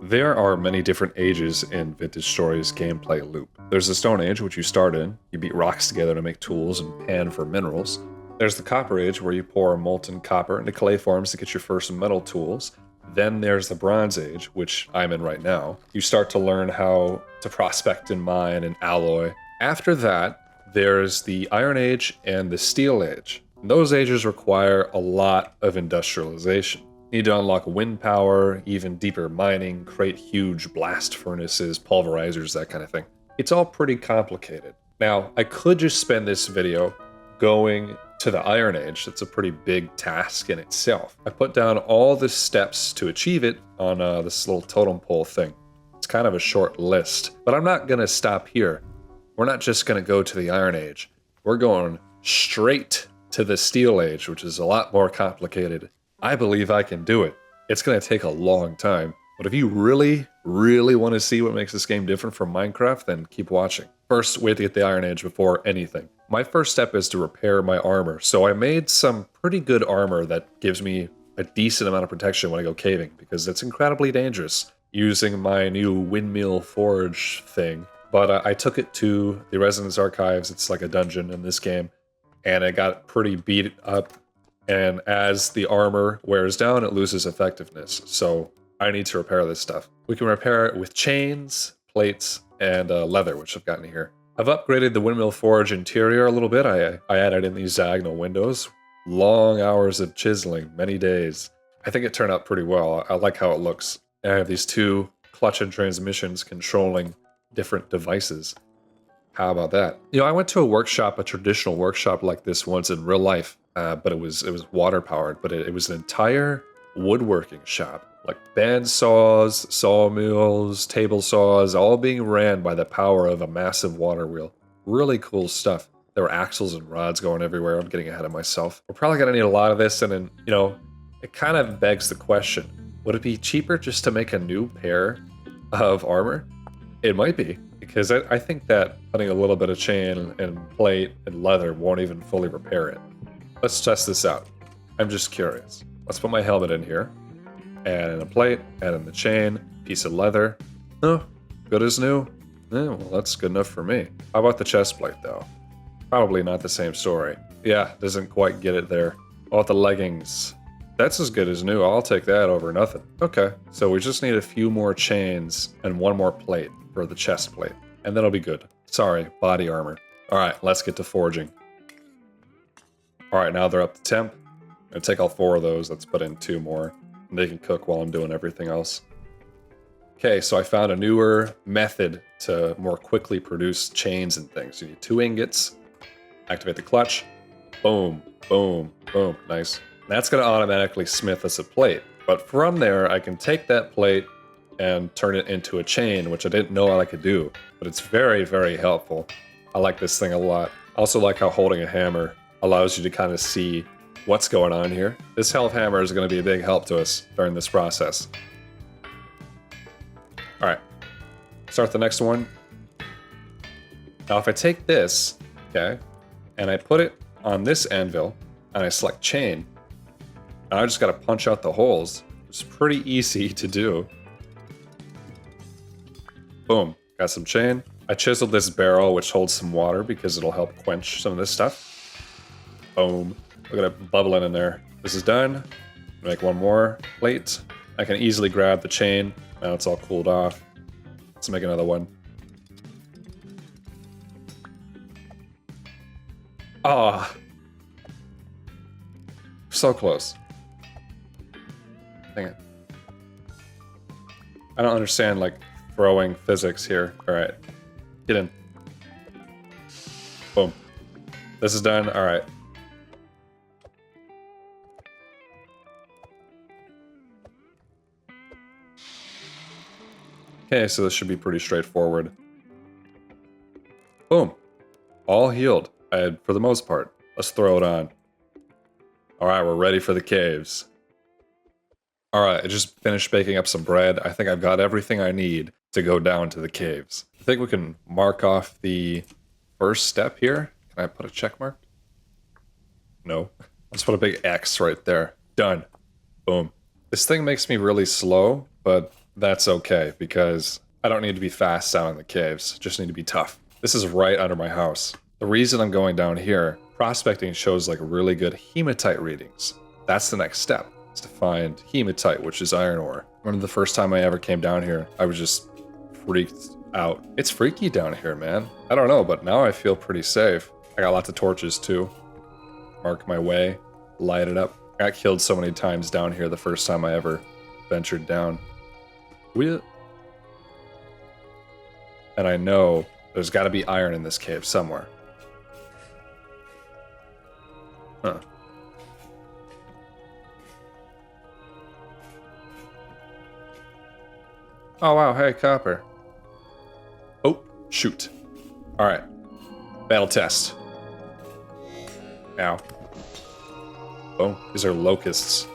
There are many different ages in Vintage Story's gameplay loop. There's the Stone Age, which you start in. You beat rocks together to make tools and pan for minerals. There's the Copper Age, where you pour molten copper into clay forms to get your first metal tools. Then there's the Bronze Age, which I'm in right now. You start to learn how to prospect and mine and alloy. After that, there's the Iron Age and the Steel Age. Those ages require a lot of industrialization. You need to unlock wind power, even deeper mining, create huge blast furnaces, pulverizers, that kind of thing. It's all pretty complicated. Now, I could just spend this video going to the Iron Age. That's a pretty big task in itself. I put down all the steps to achieve it on this little totem pole thing. It's kind of a short list, but I'm not gonna stop here. We're not just gonna go to the Iron Age. We're going straight to the Steel Age, which is a lot more complicated. I believe I can do it. It's gonna take a long time, but if you really, really want to see what makes this game different from Minecraft, then keep watching. First, we have to get the Iron Age before anything. My first step is to repair my armor. So I made some pretty good armor that gives me a decent amount of protection when I go caving, because it's incredibly dangerous using my new windmill forge thing. But I took it to the Resonance Archives. It's like a dungeon in this game, and it got pretty beat up. And as the armor wears down, it loses effectiveness. So I need to repair this stuff. We can repair it with chains, plates, and leather, which I've gotten here. I've upgraded the Windmill Forge interior a little bit. I added in these diagonal windows. Long hours of chiseling, many days. I think it turned out pretty well. I like how it looks. I have these two clutch and transmissions controlling different devices. How about that? You know, I went to a workshop, a traditional workshop like this once in real life, but it was water powered, but it was an entire woodworking shop. Like band saws, sawmills, table saws, all being ran by the power of a massive water wheel. Really cool stuff. There were axles and rods going everywhere. I'm getting ahead of myself. We're probably gonna need a lot of this, and then, you know, it kind of begs the question, would it be cheaper just to make a new pair of armor? It might be, because I think that putting a little bit of chain and plate and leather won't even fully repair it. Let's test this out. I'm just curious. Let's put my helmet in here. Add in a plate, add in the chain, piece of leather. Oh, good as new. Well, that's good enough for me. How about the chest plate, though? Probably not the same story. Yeah, doesn't quite get it there. How about the leggings? That's as good as new. I'll take that over nothing. Okay, so we just need a few more chains and one more plate for the chest plate, and that'll be good. Sorry, body armor. All right, let's get to forging. All right, now they're up to temp. I'm gonna take all 4 of those. Let's put in 2 more. They can cook while I'm doing everything else. Okay, so I found a newer method to more quickly produce chains and things. You need 2 ingots, activate the clutch, boom, boom, boom, nice. That's gonna automatically smith us a plate. But from there, I can take that plate and turn it into a chain, which I didn't know I could do. But it's very, very helpful. I like this thing a lot. I also like how holding a hammer allows you to kind of see what's going on here. This health hammer is going to be a big help to us during this process. All right, start the next one. Now if I take this, okay, and I put it on this anvil, and I select chain, and I just got to punch out the holes. It's pretty easy to do. Boom, got some chain. I chiseled this barrel, which holds some water because it'll help quench some of this stuff. Boom. Look at it bubbling in there. This is done. Make one more plate. I can easily grab the chain. Now it's all cooled off. Let's make another one. Ah. So close. Dang it. I don't understand, like, throwing physics here. All right. Get in. Boom. This is done. All right. Okay, so this should be pretty straightforward. Boom. All healed, for the most part. Let's throw it on. Alright, we're ready for the caves. Alright, I just finished baking up some bread. I think I've got everything I need to go down to the caves. I think we can mark off the first step here. Can I put a check mark? No. Let's put a big X right there. Done. Boom. This thing makes me really slow, but that's okay, because I don't need to be fast down in the caves. Just need to be tough. This is right under my house. The reason I'm going down here, prospecting shows like really good hematite readings. That's the next step, is to find hematite, which is iron ore. I remember the first time I ever came down here, I was just freaked out. It's freaky down here, man. I don't know, but now I feel pretty safe. I got lots of torches too. Mark my way, light it up. I got killed so many times down here the first time I ever ventured down. And I know there's got to be iron in this cave somewhere. Huh. Oh wow, hey, copper. Oh, shoot. Alright. Battle test. Ow. Oh, these are locusts.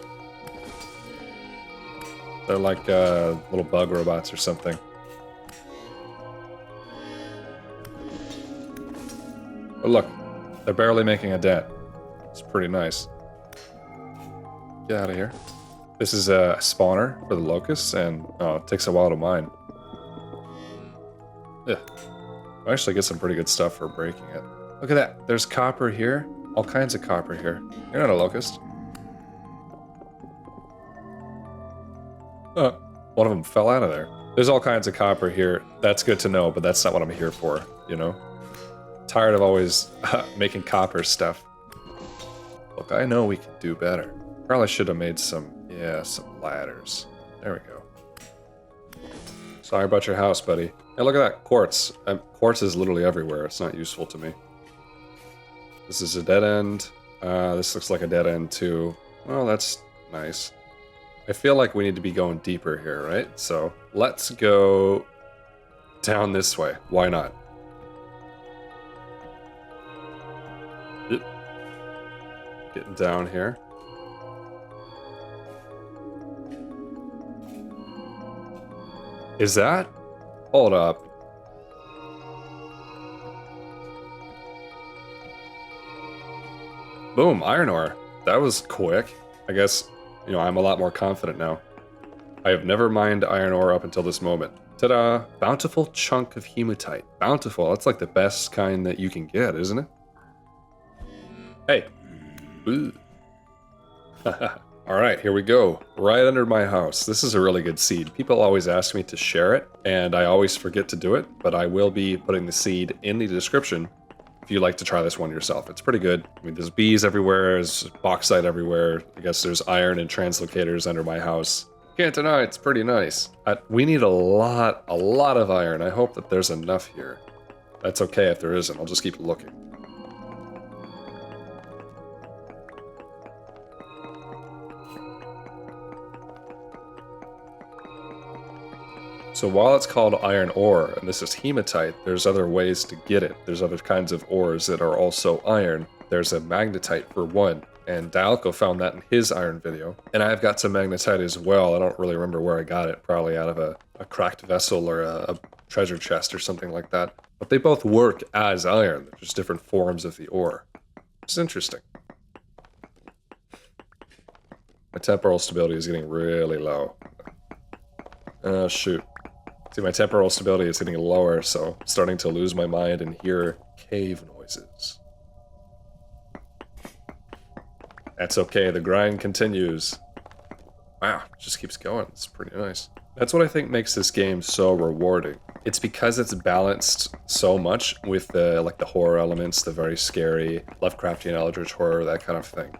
They're like little bug robots or something. But look, they're barely making a dent. It's pretty nice. Get out of here. This is a spawner for the locusts, and oh, it takes a while to mine. Yeah. I actually get some pretty good stuff for breaking it. Look at that. There's copper here. All kinds of copper here. You're not a locust. One of them fell out of there. There's all kinds of copper here. That's good to know, but that's not what I'm here for, you know? Tired of always making copper stuff. Look, I know we can do better. Probably should have made some ladders. There we go. Sorry about your house, buddy. Hey, look at that, quartz. Quartz is literally everywhere. It's not useful to me. This is a dead end. This looks like a dead end too. Well, that's nice. I feel like we need to be going deeper here, right? So let's go down this way. Why not? Yep. Getting down here. Is that? Hold up. Boom, iron ore. That was quick. I guess, you know, I'm a lot more confident now. I have never mined iron ore up until this moment. Ta-da! Bountiful chunk of hematite. Bountiful, that's like the best kind that you can get, isn't it? Hey. Ooh. Alright, here we go. Right under my house. This is a really good seed. People always ask me to share it, and I always forget to do it, but I will be putting the seed in the description if you'd like to try this one yourself. It's pretty good. I mean, there's bees everywhere, there's bauxite everywhere. I guess there's iron and translocators under my house. Can't deny it's pretty nice. We need a lot of iron. I hope that there's enough here. That's okay if there isn't. I'll just keep looking. So while it's called iron ore, and this is hematite, there's other ways to get it. There's other kinds of ores that are also iron. There's a magnetite for one, and Dialco found that in his iron video. And I've got some magnetite as well. I don't really remember where I got it, probably out of a cracked vessel or a treasure chest or something like that. But they both work as iron. They're just different forms of the ore. It's interesting. My temporal stability is getting really low. Oh, shoot. See, my temporal stability is getting lower, so I'm starting to lose my mind and hear cave noises. That's okay, the grind continues. Wow, it just keeps going. It's pretty nice. That's what I think makes this game so rewarding. It's because it's balanced so much with the horror elements, the very scary Lovecraftian Eldritch horror, that kind of thing.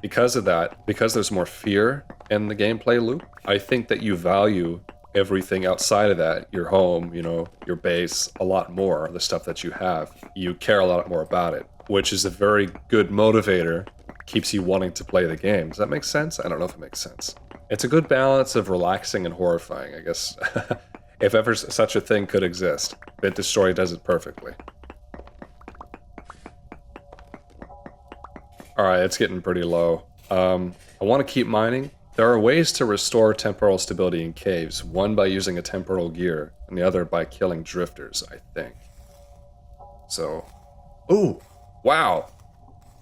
Because of that, because there's more fear in the gameplay loop, I think that you value everything outside of that, your home, you know, your base, a lot more, the stuff that you have. You care a lot more about it, which is a very good motivator, keeps you wanting to play the game. Does that make sense? I don't know if it makes sense. It's a good balance of relaxing and horrifying, I guess, if ever such a thing could exist. Vintage Story does it perfectly. Alright, it's getting pretty low. I want to keep mining. There are ways to restore temporal stability in caves, one by using a temporal gear, and the other by killing drifters, I think. So, ooh, wow.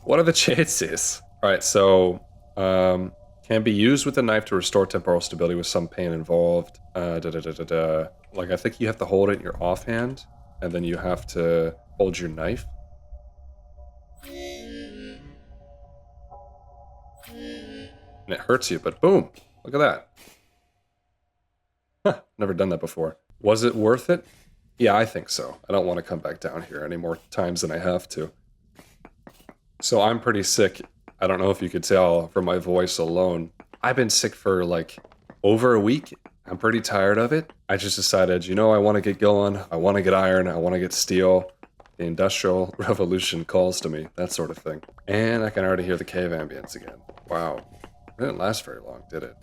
What are the chances? Alright, so, Can be used with a knife to restore temporal stability with some pain involved. Like, I think you have to hold it in your offhand, and then you have to hold your knife. And it hurts you, but boom! Look at that. Huh, never done that before. Was it worth it? Yeah, I think so. I don't want to come back down here any more times than I have to. So I'm pretty sick. I don't know if you could tell from my voice alone. I've been sick for like over a week. I'm pretty tired of it. I just decided, you know, I want to get going. I want to get iron. I want to get steel. The Industrial Revolution calls to me. That sort of thing. And I can already hear the cave ambience again. Wow. It didn't last very long, did it?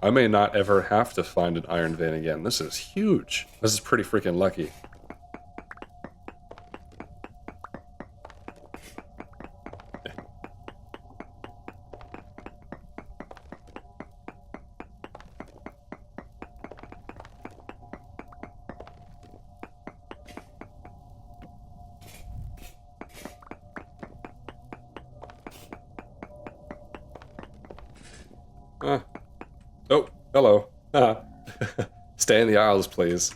I may not ever have to find an iron vein again. This is huge. This is pretty freaking lucky. Oh, hello. Stay in the aisles, please.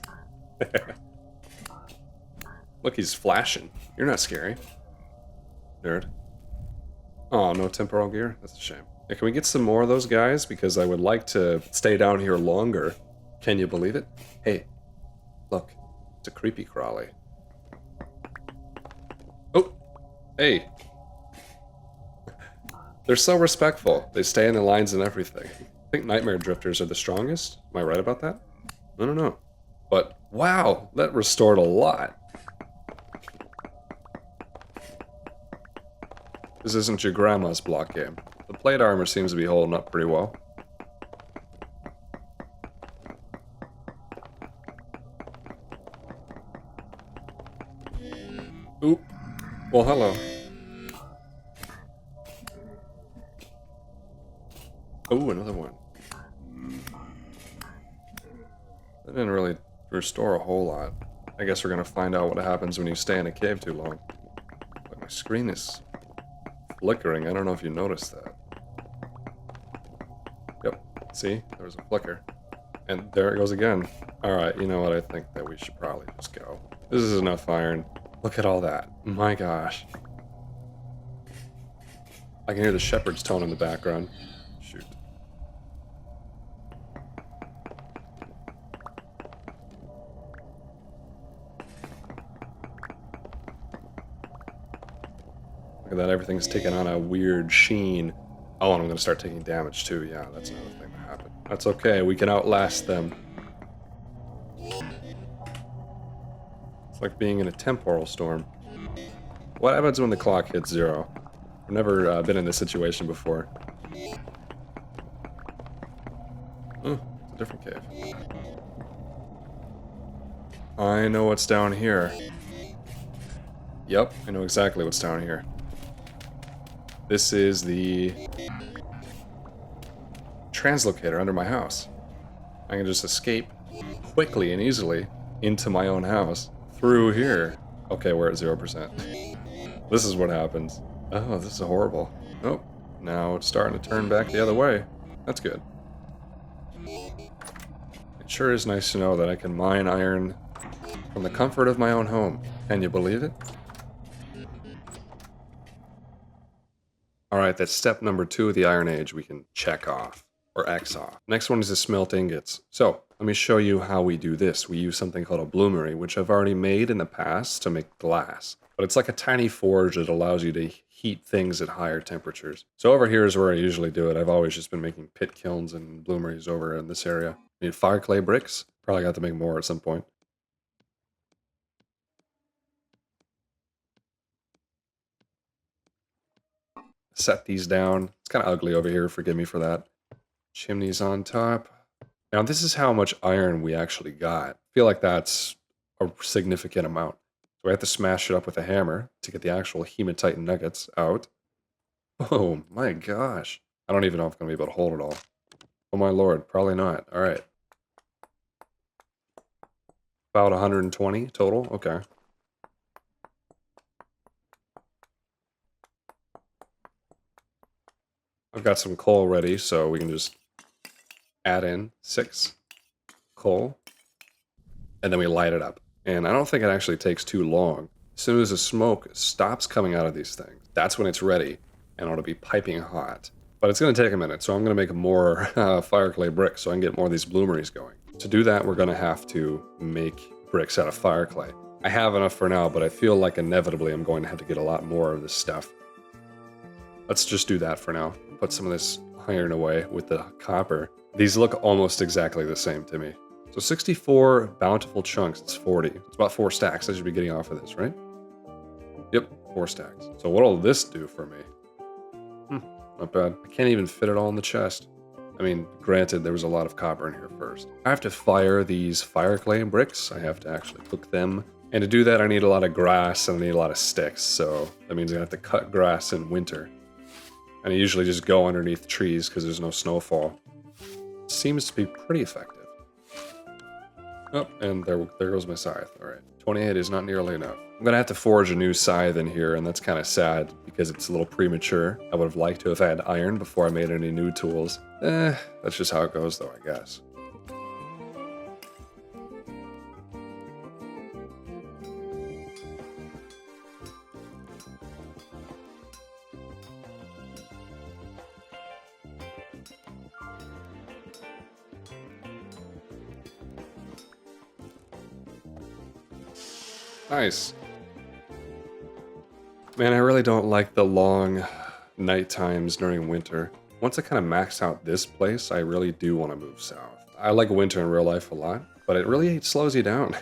Look, he's flashing. You're not scary. Nerd. Oh, no temporal gear? That's a shame. Yeah, can we get some more of those guys? Because I would like to stay down here longer. Can you believe it? Hey, look. It's a creepy crawly. Oh! Hey! They're so respectful. They stay in the lines and everything. I think nightmare drifters are the strongest. Am I right about that? I don't know. But, wow! That restored a lot. This isn't your grandma's block game. The plate armor seems to be holding up pretty well. Oop. Well, hello. Oh, another one. That didn't really restore a whole lot. I guess we're gonna find out what happens when you stay in a cave too long. But my screen is flickering. I don't know if you noticed that. Yep. See? There was a flicker. And there it goes again. Alright, you know what? I think that we should probably just go. This is enough iron. Look at all that. My gosh. I can hear the shepherd's tone in the background. Shoot. Look at that, everything's taking on a weird sheen. Oh, and I'm gonna start taking damage too. Yeah, that's another thing that happened. That's okay, we can outlast them. It's like being in a temporal storm. What happens when the clock hits 0? I've never been in this situation before. Oh, it's a different cave. I know what's down here. Yep, I know exactly what's down here. This is the translocator under my house. I can just escape quickly and easily into my own house through here. Okay, we're at 0%. This is what happens. Oh, this is horrible. Oh, now it's starting to turn back the other way. That's good. It sure is nice to know that I can mine iron from the comfort of my own home. Can you believe it? Alright, that's step number 2 of the Iron Age we can check off, or X off. Next one is to smelt ingots. So, let me show you how we do this. We use something called a bloomery, which I've already made in the past to make glass. But it's like a tiny forge that allows you to heat things at higher temperatures. So over here is where I usually do it. I've always just been making pit kilns and bloomeries over in this area. I need fire clay bricks. Probably got to make more at some point. Set these down. It's kind of ugly over here, forgive me for that. Chimneys on top. Now this is how much iron we actually got. I feel like that's a significant amount. So I have to smash it up with a hammer to get the actual hematite nuggets out. Oh my gosh. I don't even know if I'm going to be able to hold it all. Oh my lord, probably not. Alright. About 120 total? Okay. I've got some coal ready, so we can just add in 6 coal, and then we light it up. And I don't think it actually takes too long. As soon as the smoke stops coming out of these things, that's when it's ready, and it'll be piping hot. But it's going to take a minute, so I'm going to make more fire clay bricks so I can get more of these bloomeries going. To do that, we're going to have to make bricks out of fire clay. I have enough for now, but I feel like inevitably I'm going to have to get a lot more of this stuff. Let's just do that for now. Put some of this iron away with the copper. These look almost exactly the same to me. So 64 bountiful chunks, it's 40. It's about 4 stacks I should be getting off of this, right? Yep, 4 stacks. So what'll this do for me? Not bad. I can't even fit it all in the chest. I mean, granted, there was a lot of copper in here first. I have to fire these fire clay bricks. I have to actually cook them. And to do that, I need a lot of grass and I need a lot of sticks. So that means I have to cut grass in winter. And I usually just go underneath trees because there's no snowfall. Seems to be pretty effective. Oh, and there goes my scythe. All right, 28 is not nearly enough. I'm gonna have to forge a new scythe in here, and that's kind of sad because it's a little premature. I would have liked to have had iron before I made any new tools. That's just how it goes though, I guess. Nice. Man, I really don't like the long night times during winter. Once I kind of max out this place, I really do want to move south. I like winter in real life a lot, but it really slows you down.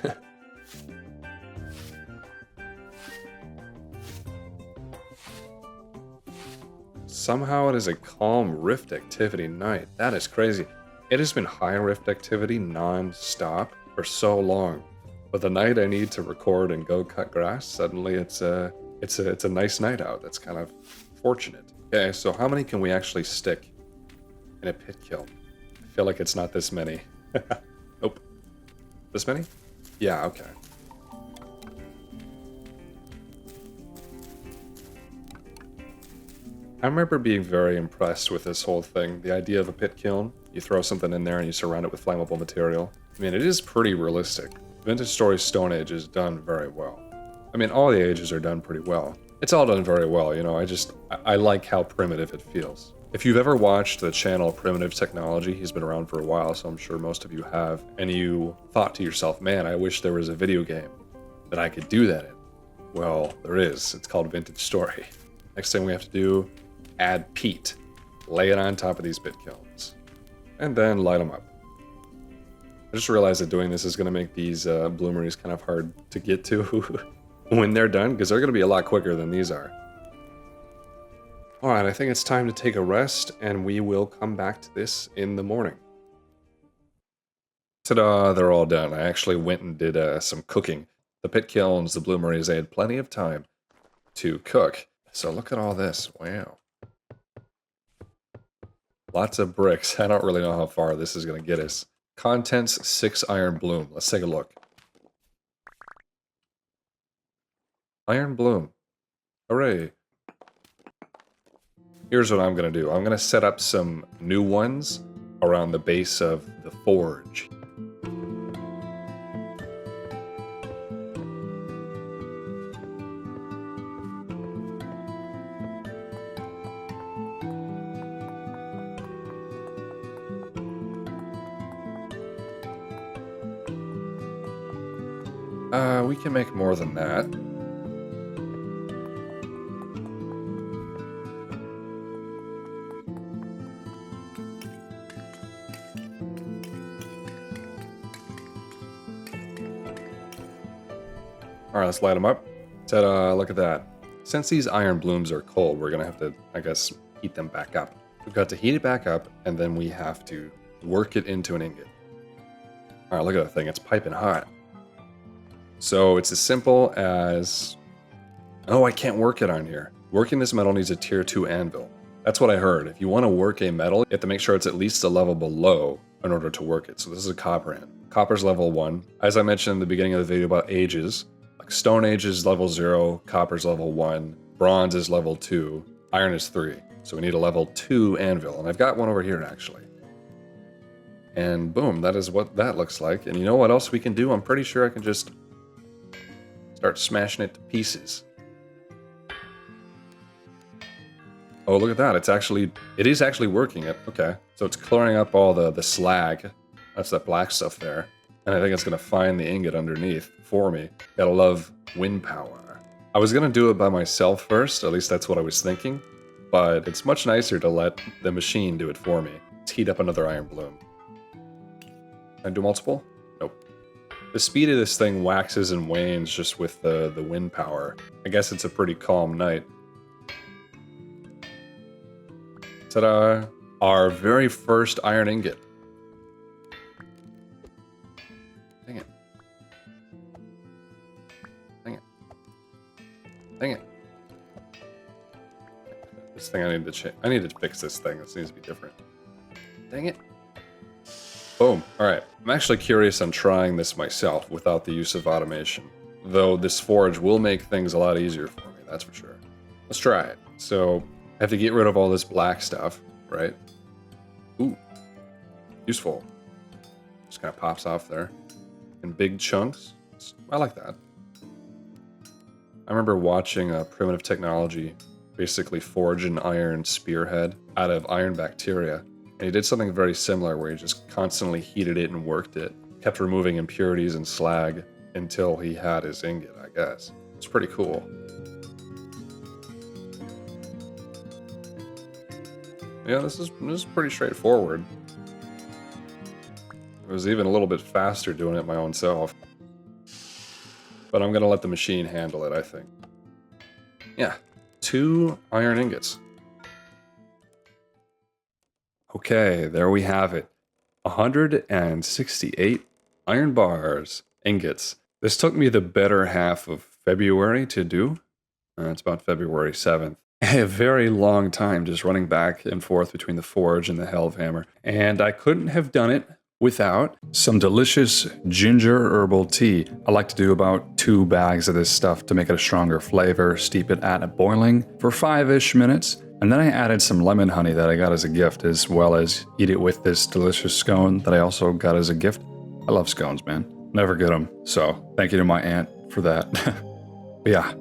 Somehow it is a calm rift activity night. That is crazy. It has been high rift activity non-stop for so long. But the night I need to record and go cut grass, suddenly it's a nice night out. That's kind of fortunate. Okay, so how many can we actually stick in a pit kiln? I feel like it's not this many. Nope. This many? Yeah, okay. I remember being very impressed with this whole thing. The idea of a pit kiln, you throw something in there and you surround it with flammable material. I mean, it is pretty realistic. Vintage Story's Stone Age is done very well. I mean, all the ages are done pretty well. It's all done very well, you know, I like how primitive it feels. If you've ever watched the channel Primitive Technology, he's been around for a while, so I'm sure most of you have, and you thought to yourself, man, I wish there was a video game that I could do that in. Well, there is. It's called Vintage Story. Next thing we have to do, add peat. Lay it on top of these pit kilns. And then light them up. I just realized that doing this is going to make these bloomeries kind of hard to get to when they're done, because they're going to be a lot quicker than these are. Alright, I think it's time to take a rest, and we will come back to this in the morning. Ta-da, they're all done. I actually went and did some cooking. The pit kilns, the bloomeries, they had plenty of time to cook. So look at all this. Wow. Lots of bricks. I don't really know how far this is going to get us. Contents, 6 iron bloom. Let's take a look. Iron bloom. Hooray. Here's what I'm going to do. I'm going to set up some new ones around the base of the forge. We can make more than that. Alright, let's light them up. Ta-da, look at that. Since these iron blooms are cold, we're gonna have to, I guess, heat them back up. We've got to heat it back up, and then we have to work it into an ingot. Alright, look at that thing, it's piping hot. So it's as simple as... Oh, I can't work it on here. Working this metal needs a tier 2 anvil. That's what I heard. If you want to work a metal, you have to make sure it's at least a level below in order to work it. So this is a copper anvil. Copper's level 1. As I mentioned in the beginning of the video about ages, like Stone Age is level 0, Copper's level 1, Bronze is level 2, Iron is 3. So we need a level 2 anvil. And I've got one over here, actually. And boom, that is what that looks like. And you know what else we can do? I'm pretty sure I can just start smashing it to pieces. Oh, look at that. It is actually working it. Okay. So it's clearing up all the slag. That's that black stuff there. And I think it's going to find the ingot underneath for me. Gotta love wind power. I was going to do it by myself first. At least that's what I was thinking. But it's much nicer to let the machine do it for me. Let's heat up another iron bloom. Can I do multiple? Nope. The speed of this thing waxes and wanes just with the wind power. I guess it's a pretty calm night. Ta-da! Our very first iron ingot. Dang it. Dang it. Dang it. This thing I need to change. I need to fix this thing. This needs to be different. Dang it. Boom. Alright. I'm actually curious on trying this myself without the use of automation. Though this forge will make things a lot easier for me, that's for sure. Let's try it. So, I have to get rid of all this black stuff, right? Ooh. Useful. Just kind of pops off there. In big chunks. I like that. I remember watching Primitive Technology basically forge an iron spearhead out of iron bacteria. And he did something very similar where he just constantly heated it and worked it. Kept removing impurities and slag until he had his ingot, I guess. It's pretty cool. Yeah, this is pretty straightforward. It was even a little bit faster doing it my own self. But I'm going to let the machine handle it, I think. Yeah, 2 iron ingots. Okay, there we have it. 168 iron bars, ingots. This took me the better half of February to do. It's about February 7th. A very long time just running back and forth between the forge and the Hellhammer. And I couldn't have done it without some delicious ginger herbal tea. I like to do about 2 bags of this stuff to make it a stronger flavor, steep it at boiling for 5-ish minutes. And then I added some lemon honey that I got as a gift, as well as eat it with this delicious scone that I also got as a gift. I love scones, man. Never get them. So thank you to my aunt for that. But yeah,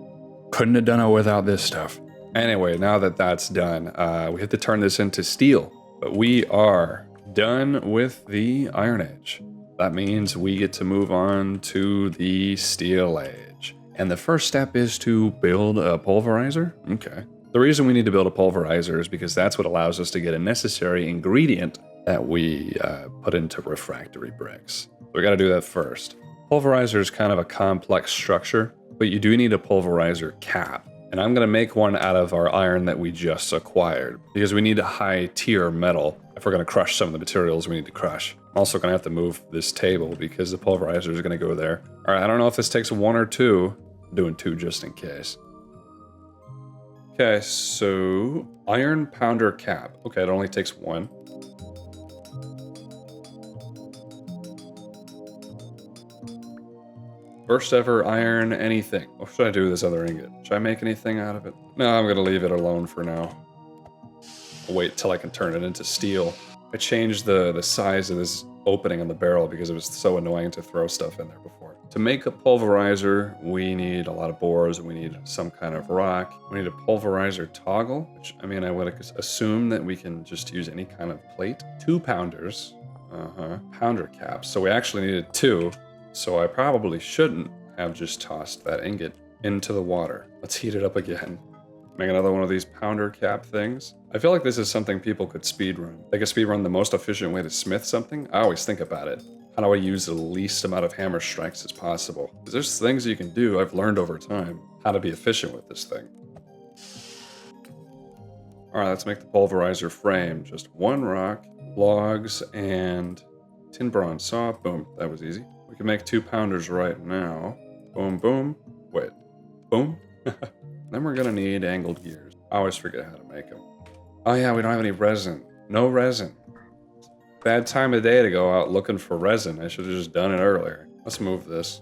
couldn't have done it without this stuff. Anyway, now that that's done, we have to turn this into steel. But we are done with the Iron Age. That means we get to move on to the Steel Age. And the first step is to build a pulverizer. Okay. The reason we need to build a pulverizer is because that's what allows us to get a necessary ingredient that we put into refractory bricks. So we got to do that first. Pulverizer is kind of a complex structure, but you do need a pulverizer cap. And I'm going to make one out of our iron that we just acquired, because we need a high tier metal if we're going to crush some of the materials we need to crush. I'm also going to have to move this table because the pulverizer is going to go there. All right, I don't know if this takes 1 or 2. I'm doing 2 just in case. Okay, so iron pounder cap. Okay, it only takes 1. First ever iron anything. What should I do with this other ingot? Should I make anything out of it? No, I'm gonna leave it alone for now. I'll wait till I can turn it into steel. I changed the size of this opening on the barrel because it was so annoying to throw stuff in there before. To make a pulverizer, we need a lot of bores, we need some kind of rock, we need a pulverizer toggle, which, I mean, I would assume that we can just use any kind of plate. 2 pounders, pounder caps, so we actually needed 2, so I probably shouldn't have just tossed that ingot into the water. Let's heat it up again. Make another one of these pounder cap things. I feel like this is something people could speedrun. They could speedrun the most efficient way to smith something. I always think about it. How do I use the least amount of hammer strikes as possible? Because there's things you can do, I've learned over time, how to be efficient with this thing. Alright, let's make the pulverizer frame. Just 1 rock, logs, and tin bronze saw. Boom, that was easy. We can make 2 pounders right now. Boom, boom. Wait, boom. Then we're gonna need angled gears. I always forget how to make them. Oh yeah, we don't have any resin. No resin. Bad time of day to go out looking for resin. I should have just done it earlier. Let's move this.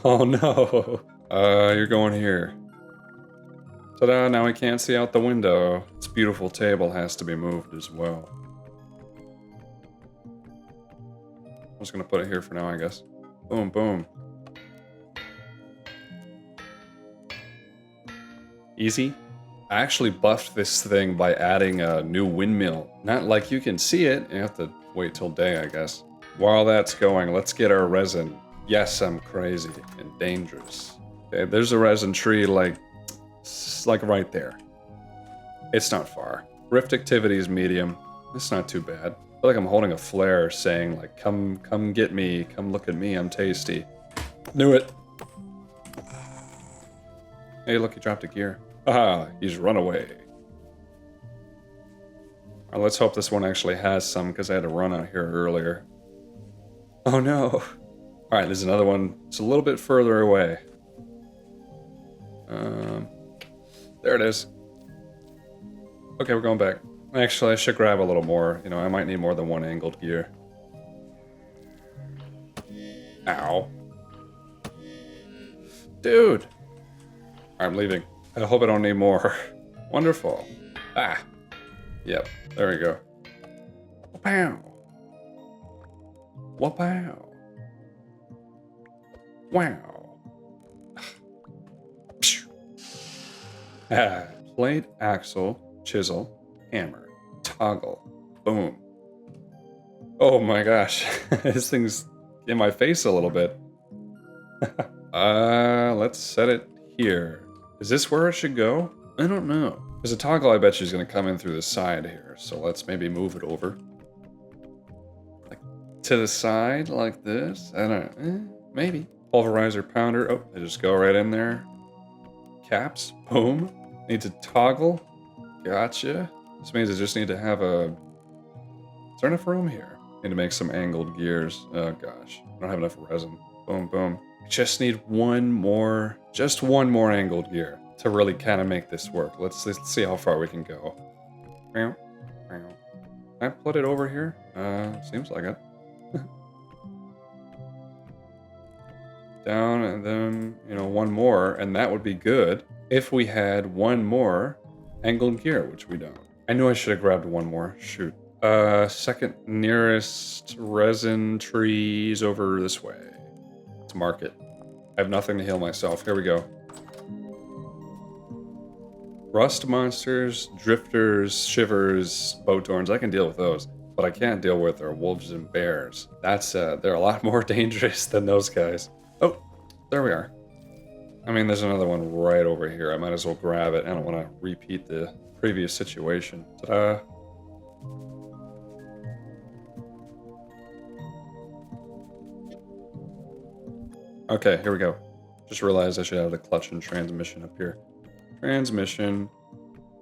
Oh no. You're going here. Ta-da, now we can't see out the window. This beautiful table has to be moved as well. I'm just gonna put it here for now, I guess. Boom, boom. Easy. I actually buffed this thing by adding a new windmill. Not like you can see it. You have to wait till day, I guess. While that's going, let's get our resin. Yes, I'm crazy and dangerous. Okay, there's a resin tree like right there. It's not far. Rift activity is medium. It's not too bad. I feel like I'm holding a flare saying like, come get me, come look at me, I'm tasty. Knew it. Hey, look, he dropped a gear. Ah, he's run away. Alright, let's hope this one actually has some, because I had to run out here earlier. Oh no. Alright, there's another one. It's a little bit further away. There it is. Okay, we're going back. Actually, I should grab a little more. You know, I might need more than one angled gear. Ow. Dude! I'm leaving. I hope I don't need more. Wonderful. Ah. Yep, there we go. Wow. Wow. Wow. Ah. Plate, axle, chisel, hammer, toggle. Boom. Oh my gosh. This thing's in my face a little bit. Let's set it here. Is this where it should go? I don't know. There's a toggle I bet she's gonna come in through the side here, so let's maybe move it over. Like to the side like this? I don't know. Maybe. Pulverizer pounder. Oh, they just go right in there. Caps. Boom. Need to toggle. Gotcha. This means I just need to have a... Is there enough room here? Need to make some angled gears. Oh gosh. I don't have enough resin. Boom, boom. Just need one more, just one more angled gear to really kind of make this work. Let's see how far we can go. Can I put it over here? Seems like it. Down and then, you know, one more, and that would be good if we had one more angled gear, which we don't. I knew I should have grabbed one more. Shoot. Second nearest resin trees over this way. Let's mark it. I have nothing to heal myself. Here we go. Rust monsters, drifters, shivers, boathorns. I can deal with those, but I can't deal with our wolves and bears. That's they're a lot more dangerous than those guys. Oh, there we are. I mean, there's another one right over here. I might as well grab it. I don't want to repeat the previous situation. Ta-da. Okay, here we go. Just realized I should have the clutch and transmission up here. Transmission,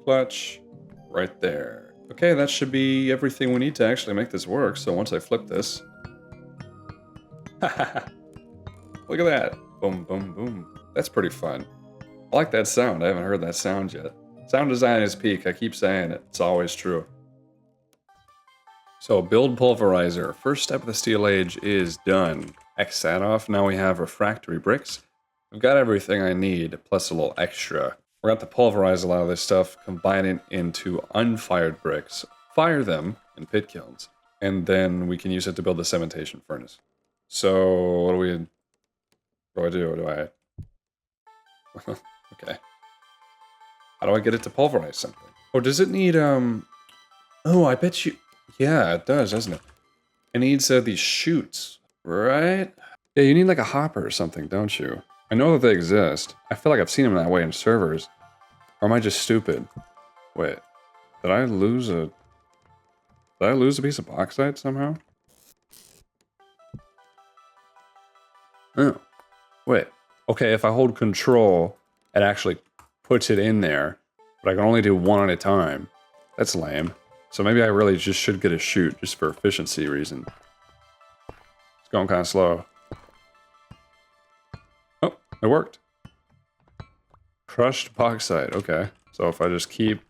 clutch, right there. Okay, that should be everything we need to actually make this work. So once I flip this... Look at that. Boom, boom, boom. That's pretty fun. I like that sound. I haven't heard that sound yet. Sound design is peak. I keep saying it. It's always true. So build pulverizer. First step of the Steel Age is done. X that off. Now we have refractory bricks. I've got everything I need, plus a little extra. We're going to pulverize a lot of this stuff, combine it into unfired bricks, fire them in pit kilns, and then we can use it to build the cementation furnace. So, what do I do? Okay. How do I get it to pulverize something? Oh, does it need, Oh, I bet you... Yeah, it does, doesn't it? It needs these chutes, right? Yeah, you need like a hopper or something, don't you? I know that they exist. I feel like I've seen them that way in servers. Or am I just stupid? Wait, did I lose a piece of bauxite somehow? Oh, wait. Okay, if I hold control, it actually puts it in there, but I can only do one at a time. That's lame. So maybe I really just should get a chute, just for efficiency reason. It's going kind of slow. Oh, it worked. Crushed bauxite, okay. So if I just keep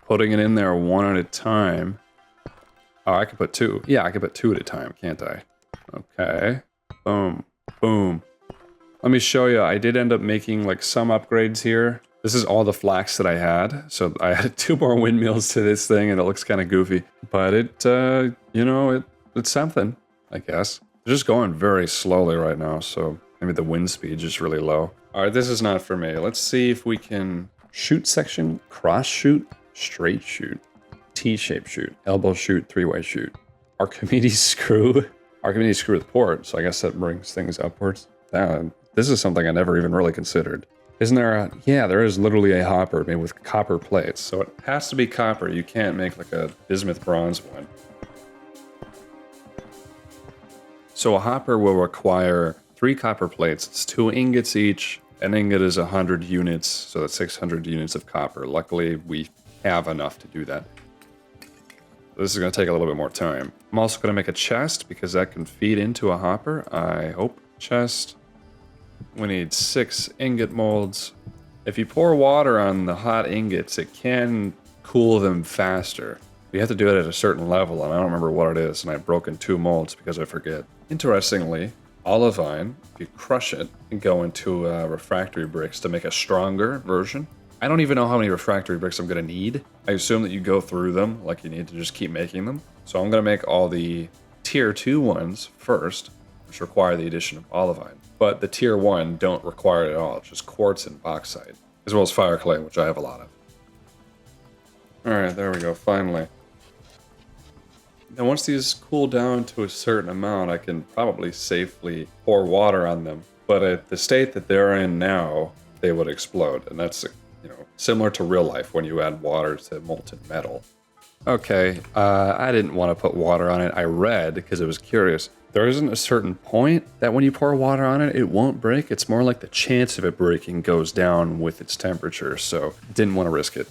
putting it in there one at a time. Oh, I can put two. Yeah, I can put two at a time, can't I? Okay. Boom. Boom. Let me show you. I did end up making like some upgrades here. This is all the flax that I had. So I added 2 more windmills to this thing and it looks kind of goofy. But it, you know, it's something, I guess. They're just going very slowly right now. So maybe the wind speed is just really low. All right, this is not for me. Let's see if we can shoot section, cross shoot, straight shoot, T-shape shoot, elbow shoot, 3-way shoot. Archimedes screw. Archimedes screw with port. So I guess that brings things upwards. This is something I never even really considered. Isn't there a... Yeah, there is literally a hopper made with copper plates. So it has to be copper. You can't make like a bismuth bronze one. So a hopper will require 3 copper plates. It's 2 ingots each. An ingot is 100 units, so that's 600 units of copper. Luckily, we have enough to do that. This is going to take a little bit more time. I'm also going to make a chest because that can feed into a hopper, I hope. Chest. We need 6 ingot molds. If you pour water on the hot ingots, it can cool them faster. You have to do it at a certain level, and I don't remember what it is, and I've broken 2 molds because I forget. Interestingly, olivine, if you crush it and go into refractory bricks to make a stronger version. I don't even know how many refractory bricks I'm going to need. I assume that you go through them, like you need to just keep making them. So I'm going to make all the tier 2 ones first, which require the addition of olivine. But the tier 1 don't require it at all. It's just quartz and bauxite, as well as fire clay, which I have a lot of. Alright, there we go, finally. Now once these cool down to a certain amount, I can probably safely pour water on them. But at the state that they're in now, they would explode. And that's, you know, similar to real life when you add water to molten metal. Okay, I didn't want to put water on it. I read, because I was curious, there isn't a certain point that when you pour water on it, it won't break. It's more like the chance of it breaking goes down with its temperature, so didn't want to risk it.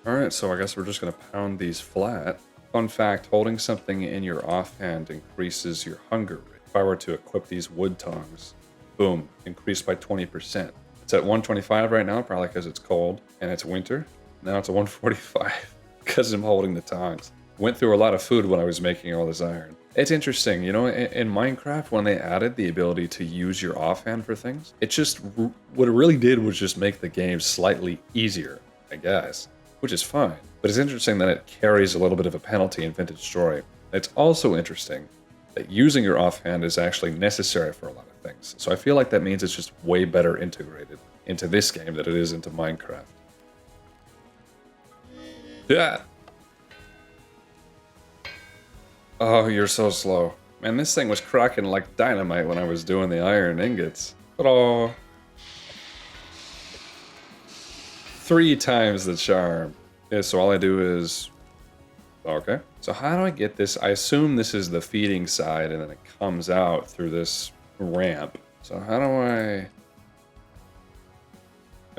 Alright, so I guess we're just going to pound these flat. Fun fact, holding something in your offhand increases your hunger rate. If I were to equip these wood tongs, boom, increased by 20%. It's at 125 right now, probably because it's cold and it's winter. Now it's at 145 because I'm holding the tongs. Went through a lot of food when I was making all this iron. It's interesting, you know, in Minecraft, when they added the ability to use your offhand for things, it just, what it really did was just make the game slightly easier, I guess, which is fine. But it's interesting that it carries a little bit of a penalty in Vintage Story. It's also interesting that using your offhand is actually necessary for a lot of things. So I feel like that means it's just way better integrated into this game than it is into Minecraft. Yeah. Oh, you're so slow. Man, this thing was cracking like dynamite when I was doing the iron ingots. But oh. 3 times the charm. Yeah, so all I do is... Okay. So how do I get this? I assume this is the feeding side and then it comes out through this ramp. So how do I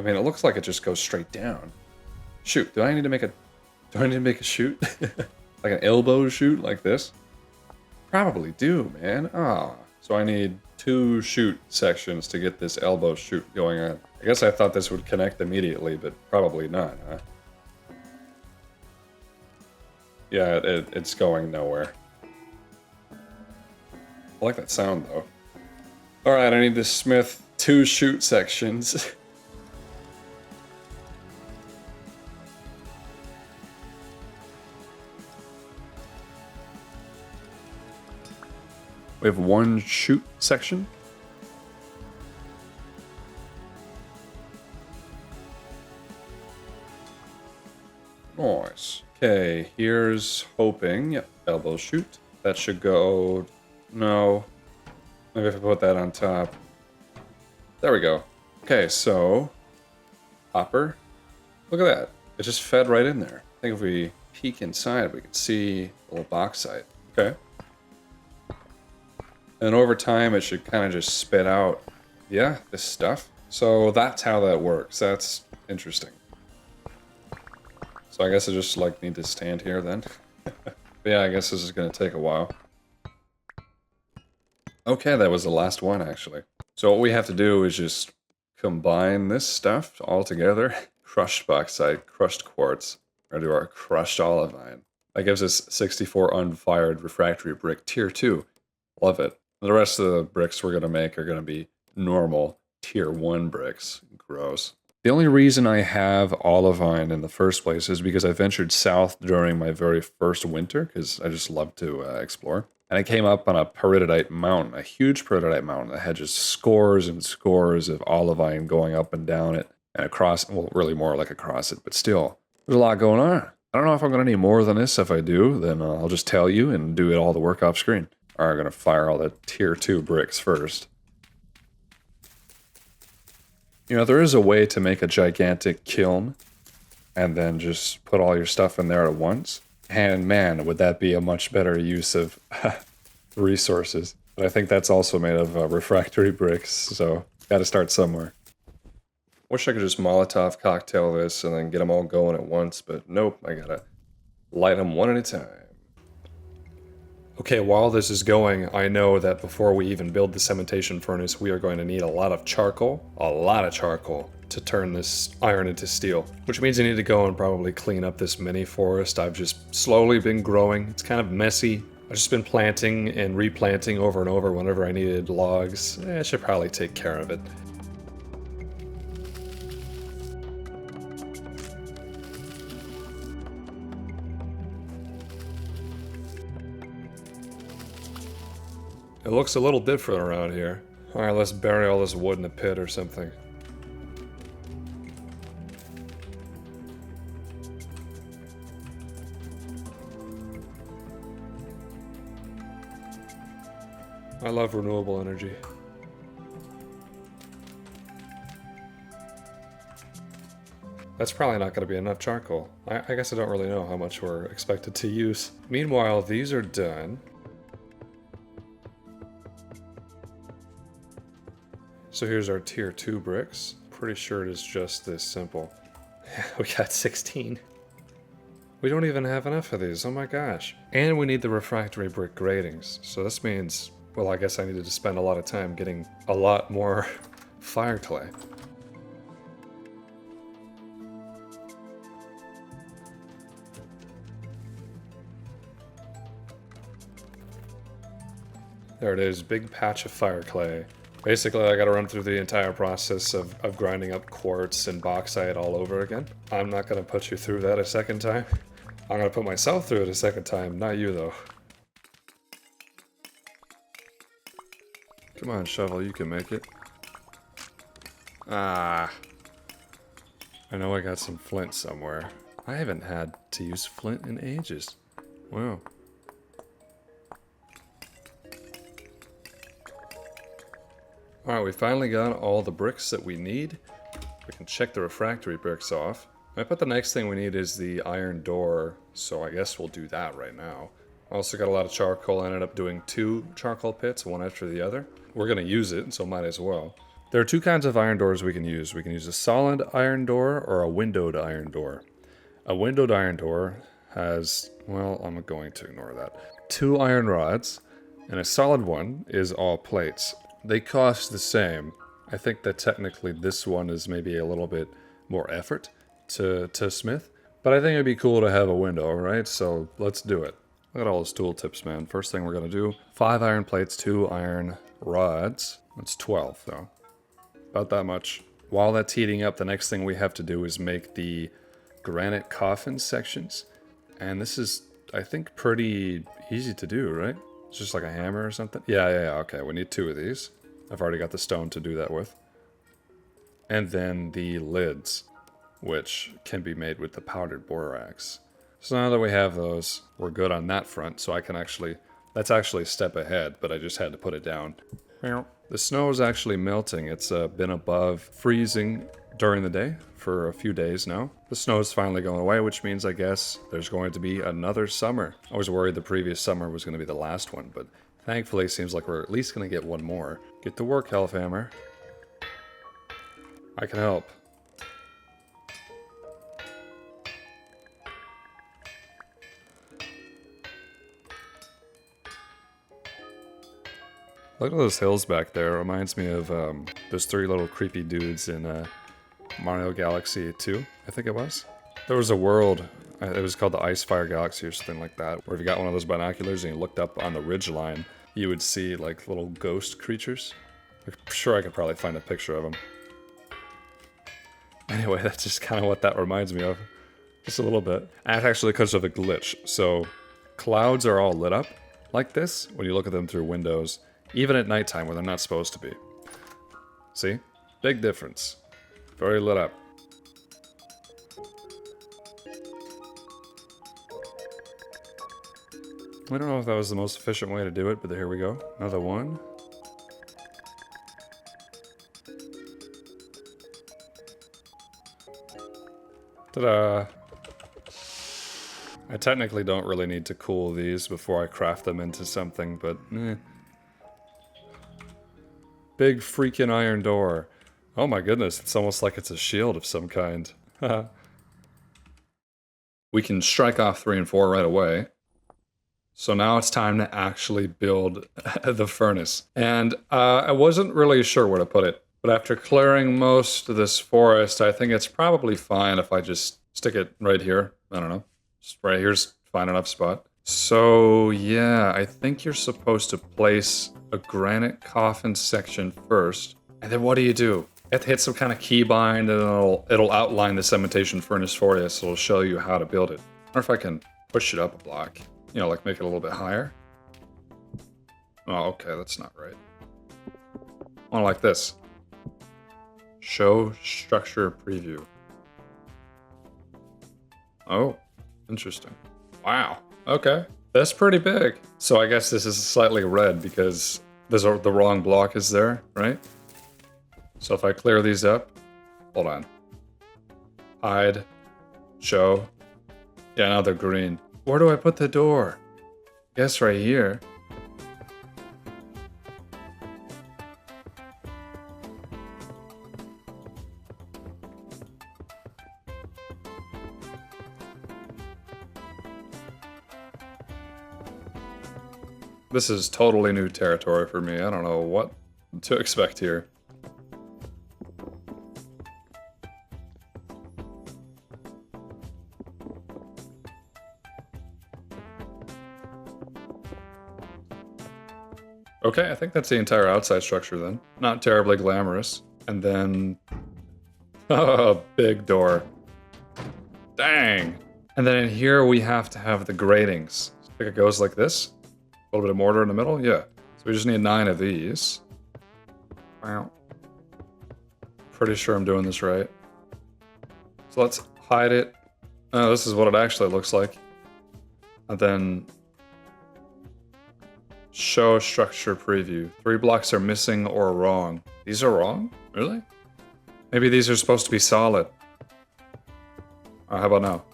mean, it looks like it just goes straight down. Shoot, do I need to make a shoot? Like an elbow shoot like this? Probably do, man. Ah, so I need 2 shoot sections to get this elbow shoot going on. I guess I thought this would connect immediately, but probably not, huh? Yeah, it's going nowhere. I like that sound, though. Alright, I need to smith 2 shoot sections. We have 1 shoot section. Nice. Okay, here's hoping. Yep, elbow shoot. That should go... No. Maybe if I put that on top. There we go. Okay, so... Hopper. Look at that. It just fed right in there. I think if we peek inside, we can see a little bauxite. Okay. And over time, it should kind of just spit out, yeah, this stuff. So that's how that works. That's interesting. So I guess I just like need to stand here then. Yeah, I guess this is going to take a while. Okay, that was the last one actually. So what we have to do is just combine this stuff all together. Crushed bauxite, crushed quartz, or do our crushed olivine. That gives us 64 unfired refractory brick tier 2. Love it. The rest of the bricks we're going to make are going to be normal tier 1 bricks. Gross. The only reason I have olivine in the first place is because I ventured south during my very first winter, because I just love to explore. And I came up on a peridotite mountain, a huge peridotite mountain that had just scores and scores of olivine going up and down it and across, well, really more like across it, but still, there's a lot going on. I don't know if I'm going to need more than this. If I do, then I'll just tell you and do all the work off screen. Alright, I'm going to fire all the tier 2 bricks first. You know, there is a way to make a gigantic kiln and then just put all your stuff in there at once. And man, would that be a much better use of resources. But I think that's also made of refractory bricks, so gotta start somewhere. Wish I could just Molotov cocktail this and then get them all going at once, but nope, I gotta light them one at a time. Okay, while this is going, I know that before we even build the cementation furnace, we are going to need a lot of charcoal, to turn this iron into steel. Which means I need to go and probably clean up this mini forest I've just slowly been growing. It's kind of messy. I've just been planting and replanting over and over whenever I needed logs. I should probably take care of it. It looks a little different around here. Alright, let's bury all this wood in a pit or something. I love renewable energy. That's probably not going to be enough charcoal. I guess I don't really know how much we're expected to use. Meanwhile, these are done. So here's our tier 2 bricks. Pretty sure it is just this simple. We got 16. We don't even have enough of these, oh my gosh. And we need the refractory brick gratings. So this means, well, I guess I needed to spend a lot of time getting a lot more fire clay. There it is, big patch of fire clay. Basically, I gotta run through the entire process of grinding up quartz and bauxite all over again. I'm not gonna put you through that a second time. I'm gonna put myself through it a second time, not you though. Come on, shovel, you can make it. Ah. I know I got some flint somewhere. I haven't had to use flint in ages. Wow. Alright, we finally got all the bricks that we need. We can check the refractory bricks off. I bet the next thing we need is the iron door, so I guess we'll do that right now. I also got a lot of charcoal. I ended up doing 2 charcoal pits, one after the other. We're going to use it, so might as well. There are 2 kinds of iron doors we can use. We can use a solid iron door or a windowed iron door. A windowed iron door has, well, I'm going to ignore that. 2 iron rods, and a solid one is all plates. They cost the same. I think that technically this one is maybe a little bit more effort to smith, but I think it'd be cool to have a window, right? So let's do it. Look at all those tooltips, man. First thing we're gonna do, 5 iron plates, 2 iron rods. That's 12 though. About that much. While that's heating up, the next thing we have to do is make the granite coffin sections. And this is, I think, pretty easy to do, right? It's just like a hammer or something. Yeah, okay, we need 2 of these. I've already got the stone to do that with. And then the lids, which can be made with the powdered borax. So now that we have those, we're good on that front, so I can actually... That's actually a step ahead, but I just had to put it down. The snow is actually melting. It's been above freezing during the day for a few days now. The snow is finally going away, which means I guess there's going to be another summer. I was worried the previous summer was going to be the last one, but thankfully it seems like we're at least going to get one more. Get to work, Hellhammer. I can help. Look at those hills back there. It reminds me of those 3 little creepy dudes in Mario Galaxy 2, I think it was. There was a world, it was called the Icefire Galaxy or something like that, where if you got one of those binoculars and you looked up on the ridge line, you would see like little ghost creatures. I'm sure I could probably find a picture of them. Anyway, that's just kind of what that reminds me of. Just a little bit. And it's actually because of a glitch. So clouds are all lit up like this when you look at them through windows, even at nighttime when they're not supposed to be. See? Big difference. Very lit up. I don't know if that was the most efficient way to do it, but here we go. Another one. Ta-da! I technically don't really need to cool these before I craft them into something, but Big freaking iron door. Oh my goodness, it's almost like it's a shield of some kind. We can strike off 3 and 4 right away. So now it's time to actually build the furnace. And I wasn't really sure where to put it, but after clearing most of this forest, I think it's probably fine if I just stick it right here. I don't know. Just right here's fine enough spot. So yeah, I think you're supposed to place a granite coffin section first. And then what do? You have to hit some kind of keybind and it'll outline the cementation furnace for you, so it'll show you how to build it. I wonder if I can push it up a block. You know, like make it a little bit higher. Oh, okay, that's not right. Oh, like this. Show structure preview. Oh, interesting. Wow, okay. That's pretty big. So I guess this is slightly red because the wrong block is there, right? So if I clear these up, hold on. Hide, show. Yeah, now they're green. Where do I put the door? Guess right here. This is totally new territory for me. I don't know what to expect here. Okay, I think that's the entire outside structure then. Not terribly glamorous. And then... oh, big door. Dang! And then in here we have to have the gratings. I think it goes like this. A little bit of mortar in the middle, yeah. So we just need 9 of these. Wow. Pretty sure I'm doing this right. So let's hide it. Oh, this is what it actually looks like. And then... show structure preview. 3 blocks are missing or wrong. These are wrong? Really? Maybe these are supposed to be solid. How about now?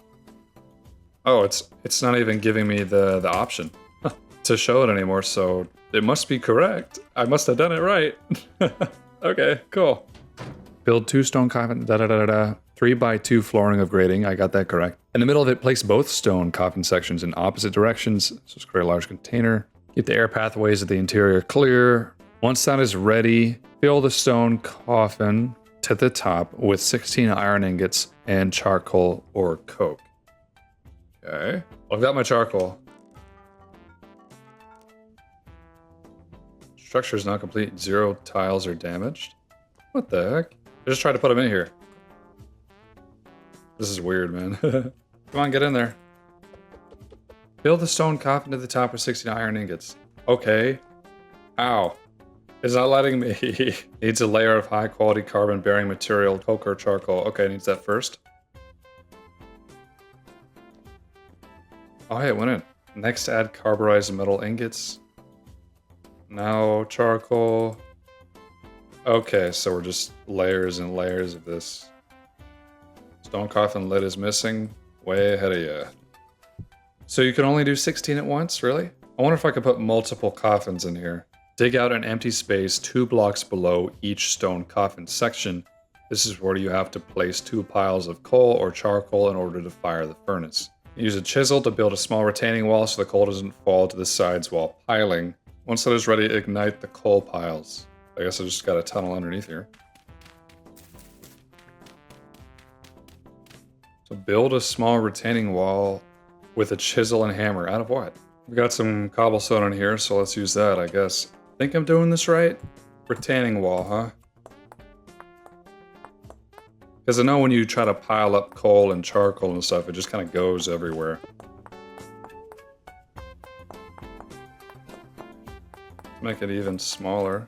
Oh, it's not even giving me the option to show it anymore, so it must be correct. I must have done it right. Okay, cool. Build 2 stone coffin, 3x2 flooring of grating. I got that correct. In the middle of it, place both stone coffin sections in opposite directions. So just create a large container. Keep the air pathways of the interior clear. Once that is ready, fill the stone coffin to the top with 16 iron ingots and charcoal or coke. Okay, I've got my charcoal. Structure is not complete. 0 tiles are damaged. What the heck? I just tried to put them in here. This is weird, man. Come on, get in there. Build the stone coffin to the top with 16 iron ingots. Okay. Ow. It's not letting me. Needs a layer of high quality carbon bearing material, coke or charcoal. Okay, needs that first. Oh, hey, it went in. Next, add carburized metal ingots. Now charcoal. Okay, so we're just layers and layers of this. Stone coffin lid is missing. Way ahead of you. So you can only do 16 at once, really? I wonder if I could put multiple coffins in here. Dig out an empty space 2 blocks below each stone coffin section. This is where you have to place 2 piles of coal or charcoal in order to fire the furnace. Use a chisel to build a small retaining wall so the coal doesn't fall to the sides while piling. Once that is ready, ignite the coal piles. I guess I just got a tunnel underneath here. So build a small retaining wall with a chisel and hammer. Out of what? We got some cobblestone in here, so let's use that, I guess. Think I'm doing this right? Retaining wall, huh? Because I know when you try to pile up coal and charcoal and stuff, it just kind of goes everywhere. Make it even smaller.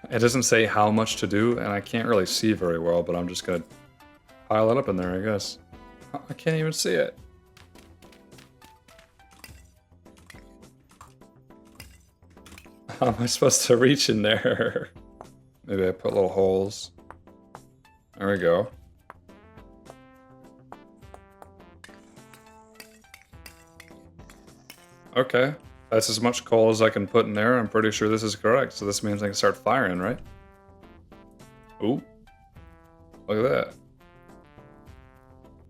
It doesn't say how much to do, and I can't really see very well, but I'm just gonna pile it up in there, I guess. I can't even see it. How am I supposed to reach in there? Maybe I put little holes. There we go. Okay. That's as much coal as I can put in there. I'm pretty sure this is correct. So this means I can start firing, right? Ooh. Look at that.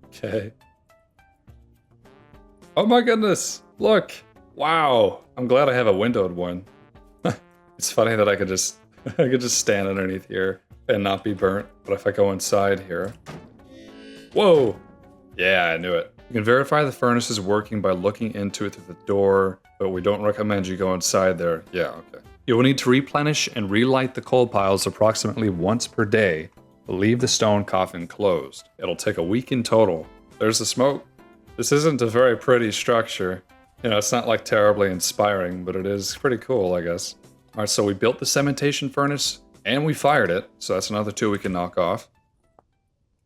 Okay. Oh my goodness. Look. Wow. I'm glad I have a windowed one. It's funny that I could just stand underneath here and not be burnt. But if I go inside here. Whoa. Yeah, I knew it. You can verify the furnace is working by looking into it through the door, but we don't recommend you go inside there. Yeah, okay. You will need to replenish and relight the coal piles approximately once per day, but leave the stone coffin closed. It'll take a week in total. There's the smoke. This isn't a very pretty structure. You know, it's not like terribly inspiring, but it is pretty cool, I guess. All right, so we built the cementation furnace and we fired it, so that's another 2 we can knock off.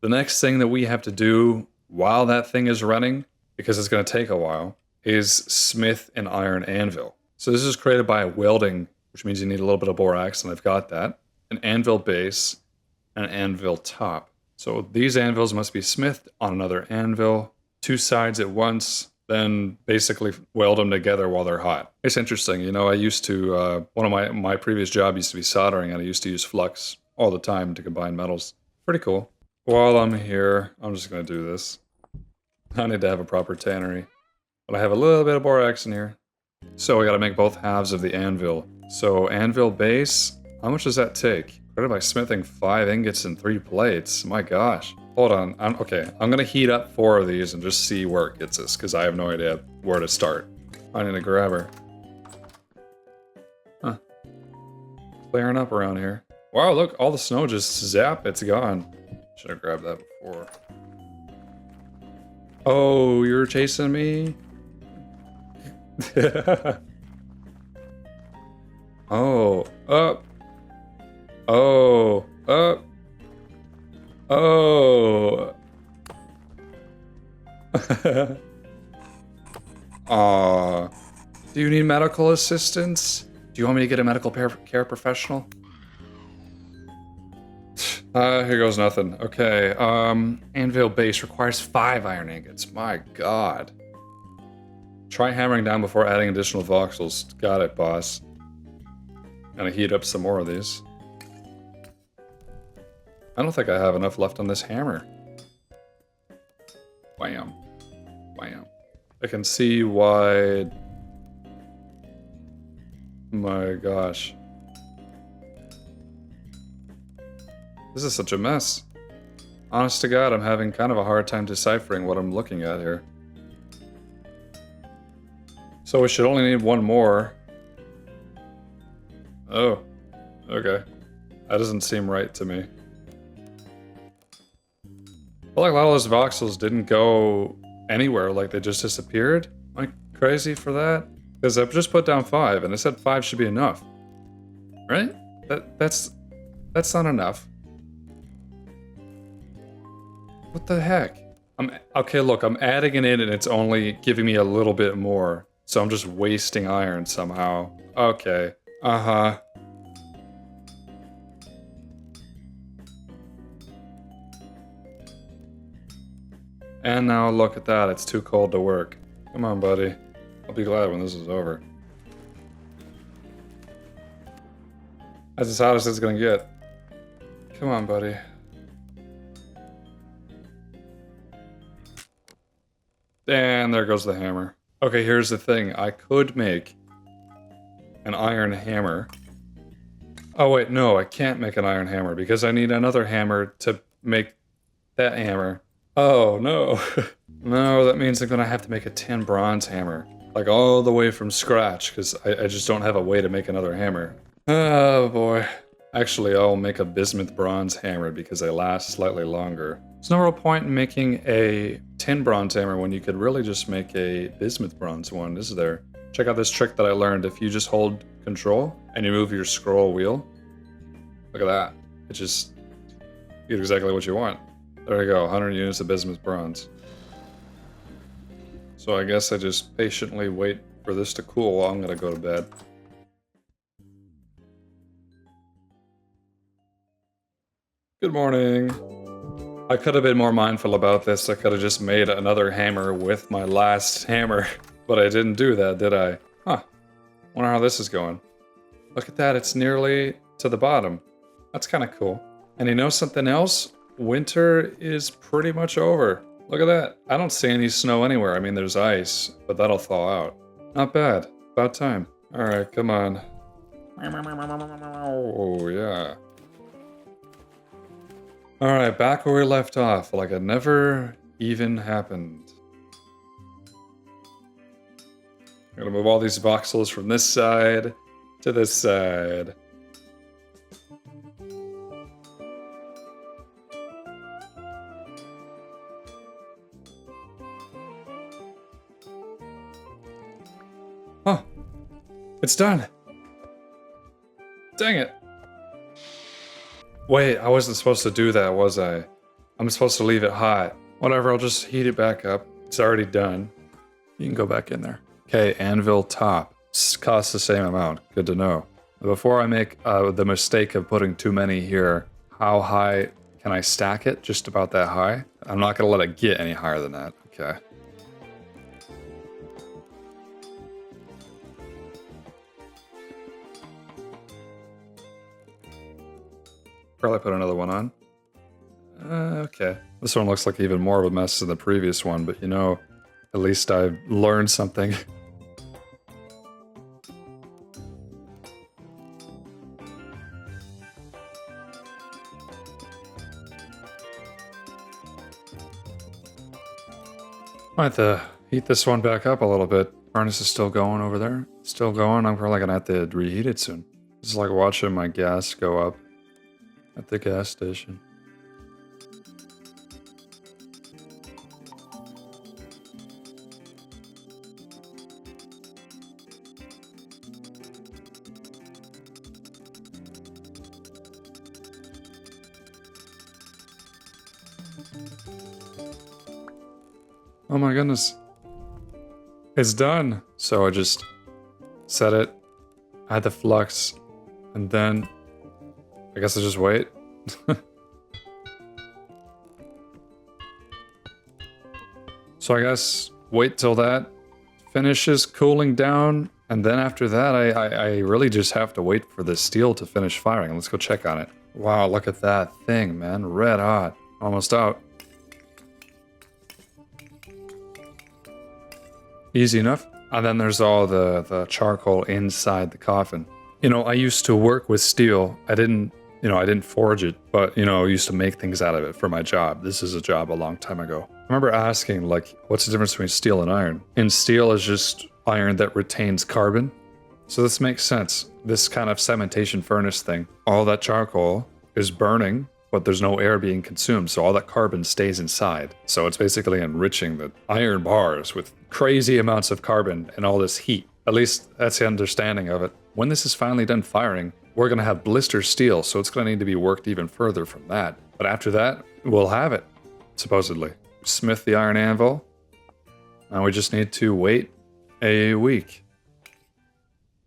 The next thing that we have to do while that thing is running, because it's going to take a while, is smith an iron anvil. So this is created by welding, which means you need a little bit of borax, and I've got that. An anvil base, and an anvil top. So these anvils must be smithed on another anvil, 2 sides at once, then basically weld them together while they're hot. It's interesting, you know, I used to, one of my previous job used to be soldering, and I used to use flux all the time to combine metals. Pretty cool. While I'm here, I'm just going to do this. I need to have a proper tannery. But I have a little bit of borax in here. So we got to make both halves of the anvil. So anvil base, how much does that take? Created by smithing 5 ingots and 3 plates. My gosh. Hold on. Okay, I'm going to heat up 4 of these and just see where it gets us, because I have no idea where to start. I need a grabber. Huh. Clearing up around here. Wow, look, all the snow just zap, it's gone. Should have grabbed that before. Oh, you're chasing me? Oh, up. Oh, up. Oh. Aw. Do you need medical assistance? Do you want me to get a medical care professional? Here goes nothing. Okay, anvil base requires 5 iron ingots. My god. Try hammering down before adding additional voxels. Got it, boss. Gonna heat up some more of these. I don't think I have enough left on this hammer. Wham. Wham. I can see why... My gosh. This is such a mess. Honest to God, I'm having kind of a hard time deciphering what I'm looking at here. So we should only need 1 more. Oh, okay. That doesn't seem right to me. I feel like a lot of those voxels didn't go anywhere, like they just disappeared. Am I crazy for that? Because I've just put down 5, and I said 5 should be enough. Right? That's not enough. What the heck? Okay, look, I'm adding it in and it's only giving me a little bit more. So I'm just wasting iron somehow. Okay. Uh-huh. And now look at that, it's too cold to work. Come on, buddy. I'll be glad when this is over. That's as hot as it's gonna get. Come on, buddy. And there goes the hammer. Okay, here's the thing. I could make an iron hammer. Oh wait, no, I can't make an iron hammer because I need another hammer to make that hammer. Oh no. No, that means I'm gonna have to make a tin bronze hammer. Like all the way from scratch, because I just don't have a way to make another hammer. Oh boy. Actually, I'll make a bismuth bronze hammer because they last slightly longer. There's no real point in making a tin bronze hammer when you could really just make a bismuth bronze one, is there? Check out this trick that I learned. If you just hold control and you move your scroll wheel, look at that. It just, you get exactly what you want. There you go, 100 units of bismuth bronze. So I guess I just patiently wait for this to cool while I'm gonna go to bed. Good morning. I could have been more mindful about this. I could have just made another hammer with my last hammer, but I didn't do that, did I? Huh. Wonder how this is going. Look at that, it's nearly to the bottom. That's kind of cool. And you know something else? Winter is pretty much over. Look at that. I don't see any snow anywhere. I mean, there's ice, but that'll thaw out. Not bad. About time. All right, come on. Oh, yeah. All right, back where we left off, like it never even happened. I'm gonna move all these voxels from this side to this side. Huh. It's done. Dang it. Wait, I wasn't supposed to do that, was I? I'm supposed to leave it hot. Whatever, I'll just heat it back up. It's already done. You can go back in there. Okay, anvil top. Costs the same amount. Good to know. Before I make the mistake of putting too many here, how high can I stack it? Just about that high? I'm not going to let it get any higher than that. Okay. Probably put another one on. Okay. This one looks like even more of a mess than the previous one, but you know, at least I've learned something. Might have to heat this one back up a little bit. Furnace is still going over there. Still going. I'm probably gonna have to reheat it soon. It's like watching my gas go up at the gas station. Oh my goodness. It's done. So I just set it, add the flux, and then I guess I just wait. So I guess wait till that finishes cooling down, and then after that I really just have to wait for the steel to finish firing. Let's go check on it. Wow, look at that thing, man. Red hot. Almost out. Easy enough. And then there's all the charcoal inside the coffin. You know, I used to work with steel. I didn't forge it, but, I used to make things out of it for my job. This is a job a long time ago. I remember asking, like, what's the difference between steel and iron? And steel is just iron that retains carbon. So this makes sense. This kind of cementation furnace thing. All that charcoal is burning, but there's no air being consumed, so all that carbon stays inside. So it's basically enriching the iron bars with crazy amounts of carbon and all this heat. At least that's the understanding of it. When this is finally done firing, we're going to have blister steel, so it's going to need to be worked even further from that. But after that, we'll have it, supposedly. Smith the iron anvil. Now we just need to wait a week.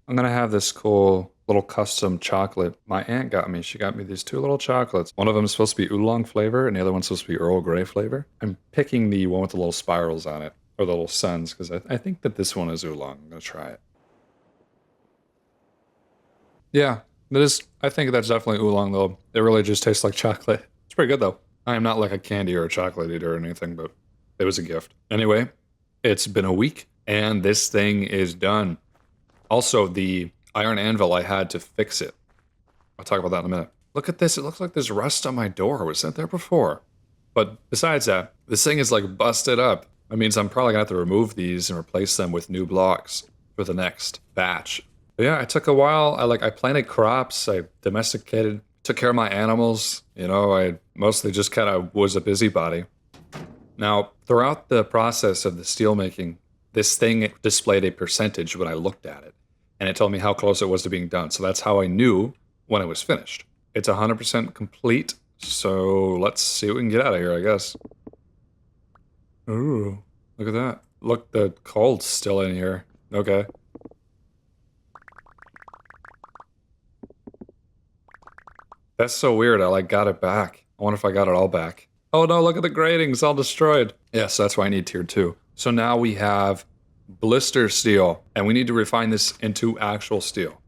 I'm going to have this cool little custom chocolate. My aunt got me. She got me these two little chocolates. One of them is supposed to be oolong flavor, and the other one's supposed to be Earl Grey flavor. I'm picking the one with the little spirals on it, or the little suns, because I think that this one is oolong. I'm going to try it. Yeah, that is. I think that's definitely oolong, though. It really just tastes like chocolate. It's pretty good, though. I am not like a candy or a chocolate eater or anything, but it was a gift. Anyway, it's been a week, and this thing is done. Also, the iron anvil, I had to fix it. I'll talk about that in a minute. Look at this. It looks like there's rust on my door. Was that there before? But besides that, this thing is like busted up. That means I'm probably gonna have to remove these and replace them with new blocks for the next batch. But yeah, it took a while. I planted crops, I domesticated, took care of my animals. You know, I mostly just kind of was a busybody. Now, throughout the process of the steel making, this thing displayed a percentage when I looked at it, and it told me how close it was to being done. So that's how I knew when it was finished. It's 100% complete, so let's see what we can get out of here, I guess. Ooh, look at that. Look, the coal's still in here. Okay. That's so weird. I got it back. I wonder if I got it all back. Oh no, look at the gratings all destroyed. Yes, that's why I need tier 2. So now we have blister steel, and we need to refine this into actual steel.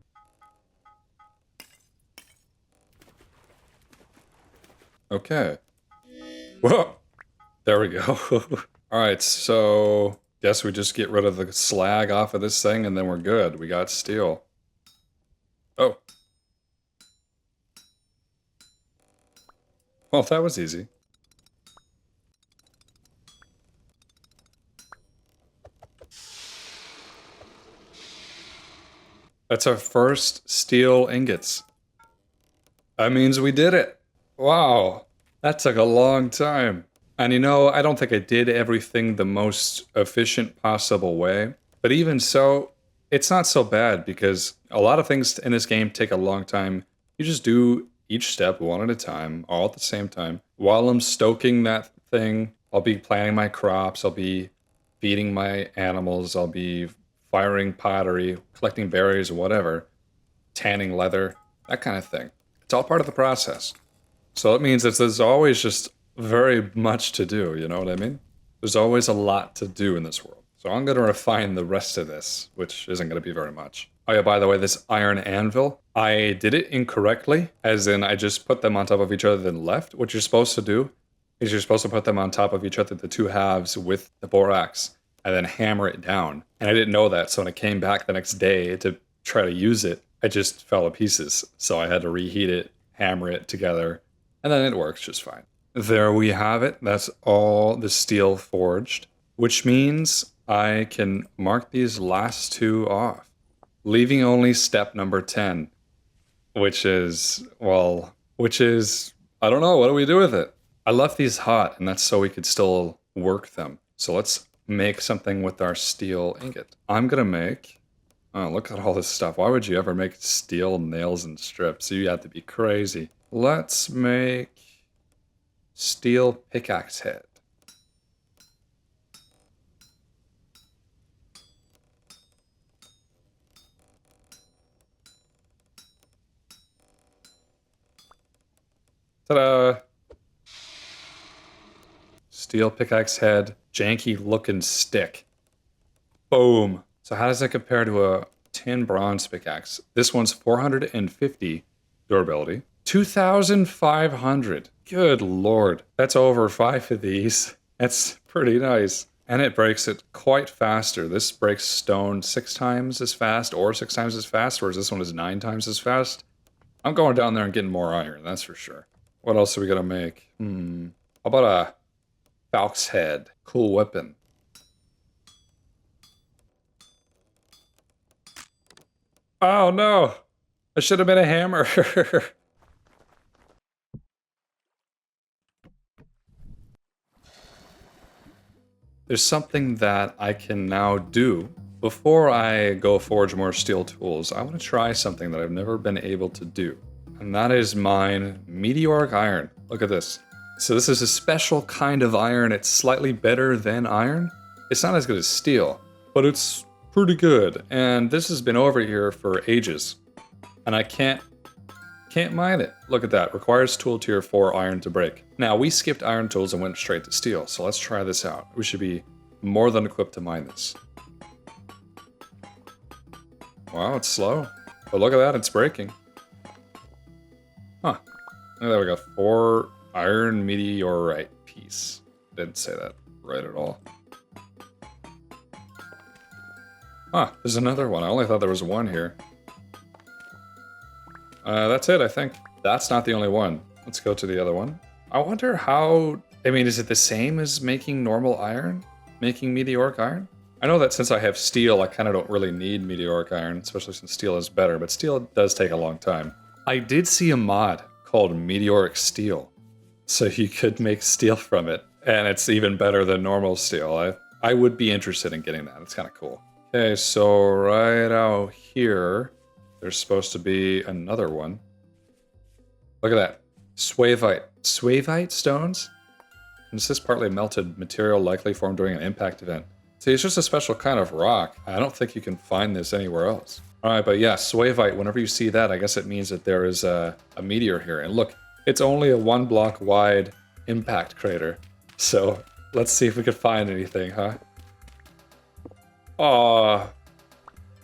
Okay. Whoa! There we go. Alright, so guess we just get rid of the slag off of this thing and then we're good. We got steel. Oh. Well, that was easy. That's our first steel ingots. That means we did it. Wow. That took a long time. And you know, I don't think I did everything the most efficient possible way. But even so, it's not so bad because a lot of things in this game take a long time. You just do each step one at a time, all at the same time. While I'm stoking that thing, I'll be planting my crops, I'll be feeding my animals, I'll be firing pottery, collecting berries or whatever, tanning leather, that kind of thing. It's all part of the process. So it means that there's always just very much to do, you know what I mean? There's always a lot to do in this world. So I'm going to refine the rest of this, which isn't going to be very much. Oh yeah, by the way, this iron anvil, I did it incorrectly, as in I just put them on top of each other then left. What you're supposed to do is you're supposed to put them on top of each other, the two halves with the borax, and then hammer it down. And I didn't know that, so when I came back the next day to try to use it, it just fell to pieces. So I had to reheat it, hammer it together, and then it works just fine. There we have it. That's all the steel forged, which means I can mark these last two off, leaving only step number 10, which is, I don't know, what do we do with it? I left these hot, and that's so we could still work them. So let's make something with our steel ingot. I'm gonna make, oh, look at all this stuff. Why would you ever make steel nails and strips? You have to be crazy. Let's make steel pickaxe head. Ta-da! Steel pickaxe head, janky looking stick. Boom. So how does that compare to a tin bronze pickaxe? This one's 450 durability. 2,500. Good lord. That's over 5 of these. That's pretty nice. And it breaks it quite faster. This breaks stone 6 times as fast or 6 times as fast, whereas this one is 9 times as fast. I'm going down there and getting more iron, that's for sure. What else are we gonna make? How about a falc's head? Cool weapon. Oh no! I should have been a hammer. There's something that I can now do. Before I go forge more steel tools, I want to try something that I've never been able to do. And that is mine meteoric iron. Look at this. So this is a special kind of iron. It's slightly better than iron. It's not as good as steel, but it's pretty good. And this has been over here for ages. And I can't mine it. Look at that. Requires tool tier 4 iron to break. Now, we skipped iron tools and went straight to steel. So let's try this out. We should be more than equipped to mine this. Wow, it's slow. But look at that, it's breaking. Huh. There we go. 4 iron meteorite piece. Didn't say that right at all. Huh, there's another one. I only thought there was one here. That's it, I think. That's not the only one. Let's go to the other one. I wonder how... I mean, is it the same as making normal iron? making meteoric iron? I know that since I have steel, I kind of don't really need meteoric iron, especially since steel is better, but steel does take a long time. I did see a mod called Meteoric Steel, so you could make steel from it, and it's even better than normal steel. I would be interested in getting that. It's kind of cool. Okay, so right out here, there's supposed to be another one. Look at that. Swavite. Swavite stones? Consists partly of melted material likely formed during an impact event. See, it's just a special kind of rock. I don't think you can find this anywhere else. All right, but yeah, Swavite, whenever you see that, I guess it means that there is a meteor here. And look, it's only a 1 block wide impact crater. So let's see if we can find anything, huh? Oh,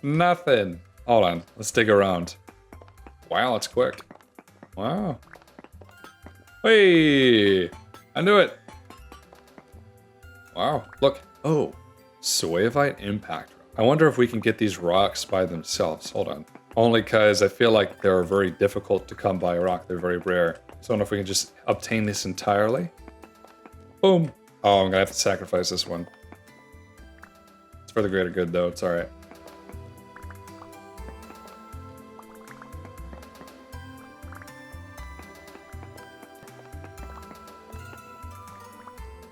nothing. Hold on, let's dig around. Wow, it's quick. Wow. Hey, I knew it. Wow, look. Oh, Swavite impact. I wonder if we can get these rocks by themselves. Hold on. Only because I feel like they're very difficult to come by rock. They're very rare. So I wonder if we can just obtain this entirely. Boom. Oh, I'm gonna have to sacrifice this one. It's for the greater good though, it's alright.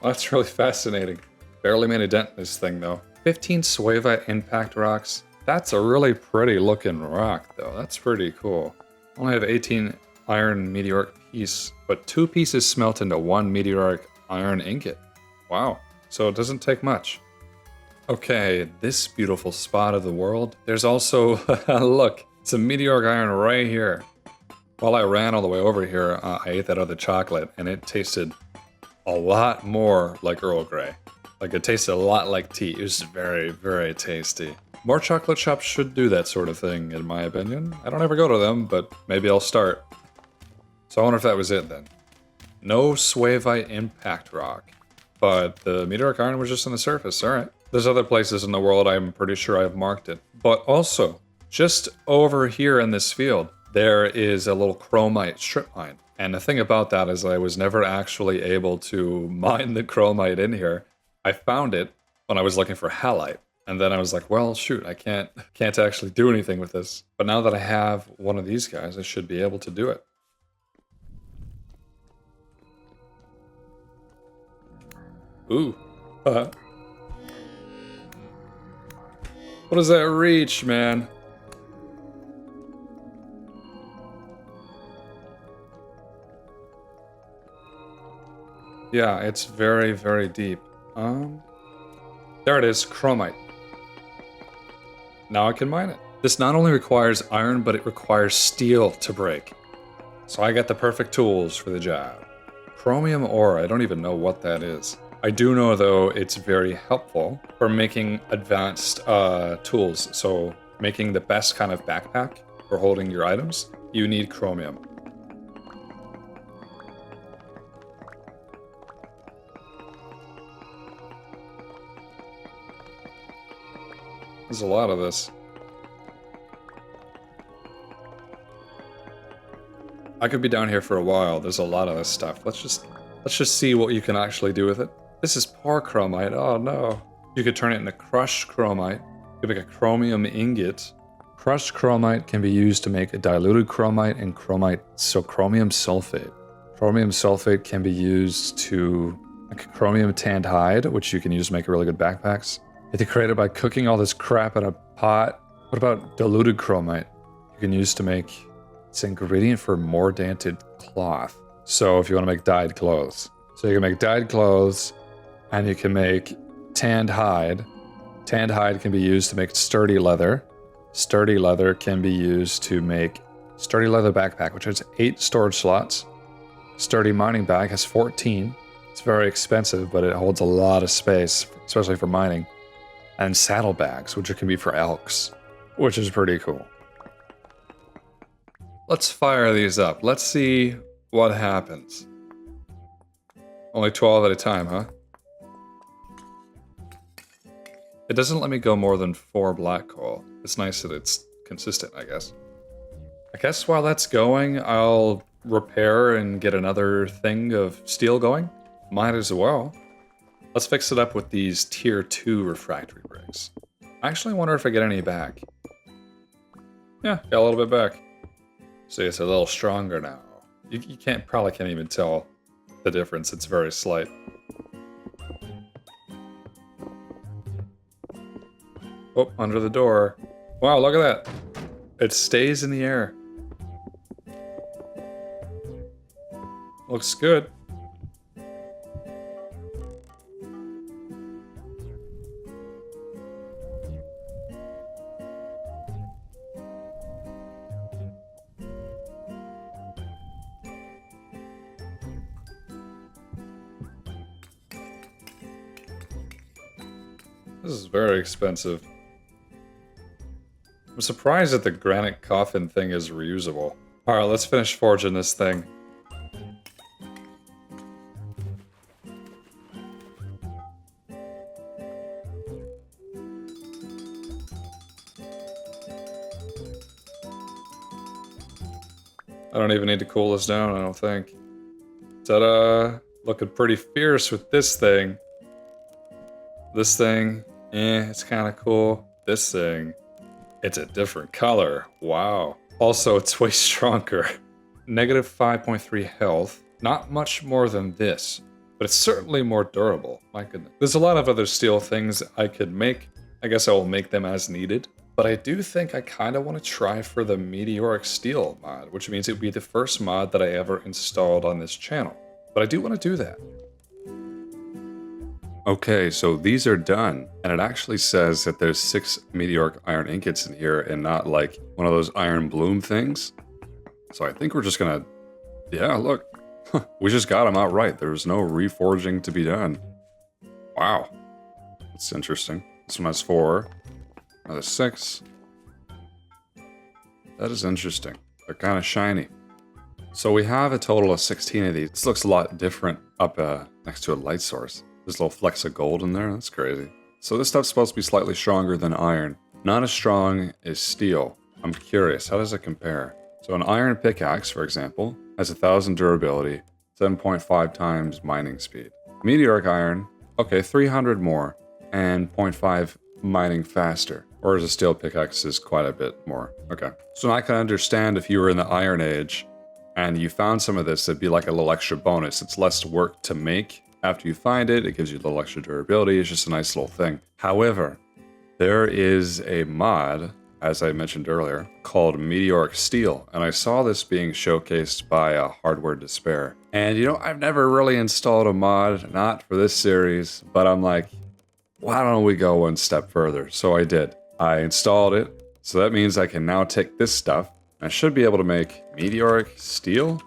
Well, that's really fascinating. Barely made a dent in this thing though. 15 Swavite impact rocks. That's a really pretty looking rock though. That's pretty cool. Only have 18 iron meteoric piece, but 2 pieces smelt into 1 meteoric iron ingot. Wow. So it doesn't take much. Okay, this beautiful spot of the world. There's also, look, it's a meteoric iron right here. While I ran all the way over here, I ate that other chocolate and it tasted a lot more like Earl Grey. Like it tasted a lot like tea. It was very, very tasty. More chocolate shops should do that sort of thing, in my opinion. I don't ever go to them, but maybe I'll start. So I wonder if that was it then. No Swavite impact rock, but the meteoric iron was just on the surface. All right. There's other places in the world I'm pretty sure I've marked it. But also, just over here in this field, there is a little chromite strip mine. And the thing about that is I was never actually able to mine the chromite in here. I found it when I was looking for halite. And then I was like, well, shoot, I can't actually do anything with this. But now that I have one of these guys, I should be able to do it. Ooh. What does that reach, man? Yeah, it's very, very deep. There it is, chromite. Now I can mine it. This not only requires iron, but it requires steel to break. So I got the perfect tools for the job. Chromium ore, I don't even know what that is. I do know though it's very helpful for making advanced tools. So making the best kind of backpack for holding your items, you need chromium. There's a lot of this. I could be down here for a while. There's a lot of this stuff. Let's just see what you can actually do with it. This is poor chromite. Oh no. You could turn it into crushed chromite. You could make a chromium ingot. Crushed chromite can be used to make a diluted chromite and chromite, so chromium sulfate. Chromium sulfate can be used to make a chromium tanned hide, which you can use to make really good backpacks. It's created by cooking all this crap in a pot. What about diluted chromite? You can use to make, it's an ingredient for mordanted cloth. So if you want to make dyed clothes. So you can make dyed clothes and you can make tanned hide. Tanned hide can be used to make sturdy leather. Sturdy leather can be used to make sturdy leather backpack, which has 8 storage slots. Sturdy mining bag has 14. It's very expensive, but it holds a lot of space, especially for mining. And saddlebags, which can be for elks, which is pretty cool. Let's fire these up. Let's see what happens. Only 12 at a time, huh? It doesn't let me go more than 4 black coal. It's nice that it's consistent, I guess. I guess while that's going, I'll repair and get another thing of steel going. Might as well. Let's fix it up with these tier 2 refractory bricks. I actually wonder if I get any back. Yeah, got a little bit back. See, it's a little stronger now. You probably can't even tell the difference. It's very slight. Oh, under the door. Wow, look at that. It stays in the air. Looks good. This is very expensive. I'm surprised that the granite coffin thing is reusable. Alright, let's finish forging this thing. I don't even need to cool this down, I don't think. Ta-da! Looking pretty fierce with this thing. This thing, it's kind of cool. This thing, it's a different color. Wow. Also, it's way stronger. Negative 5.3 health. Not much more than this, but it's certainly more durable. My goodness. There's a lot of other steel things I could make. I guess I will make them as needed. But I do think I kind of want to try for the Meteoric Steel mod, which means it would be the first mod that I ever installed on this channel. But I do want to do that. Okay, so these are done, and it actually says that there's 6 meteoric iron ingots in here and not like one of those iron bloom things. So I think we're just gonna, yeah, look, we just got them outright. There's no reforging to be done. Wow, that's interesting. This one has 4, another 6. That is interesting. They're kind of shiny. So we have a total of 16 of these. This looks a lot different up next to a light source. There's a little flecks of gold in there. That's crazy. So this stuff's supposed to be slightly stronger than iron. Not as strong as steel. I'm curious, how does it compare? So an iron pickaxe, for example, has 1,000 durability, 7.5 times mining speed. Meteoric iron, okay, 300 more, and 0.5 mining faster. Whereas a steel pickaxe is quite a bit more. Okay. So now I can understand if you were in the Iron Age and you found some of this, it'd be like a little extra bonus. It's less work to make. After you find it, it gives you a little extra durability. It's just a nice little thing. However, there is a mod, as I mentioned earlier, called Meteoric Steel. And I saw this being showcased by Hardware Despair. And you know, I've never really installed a mod, not for this series, but I'm like, why don't we go one step further? So I did. I installed it. So that means I can now take this stuff. I should be able to make Meteoric Steel.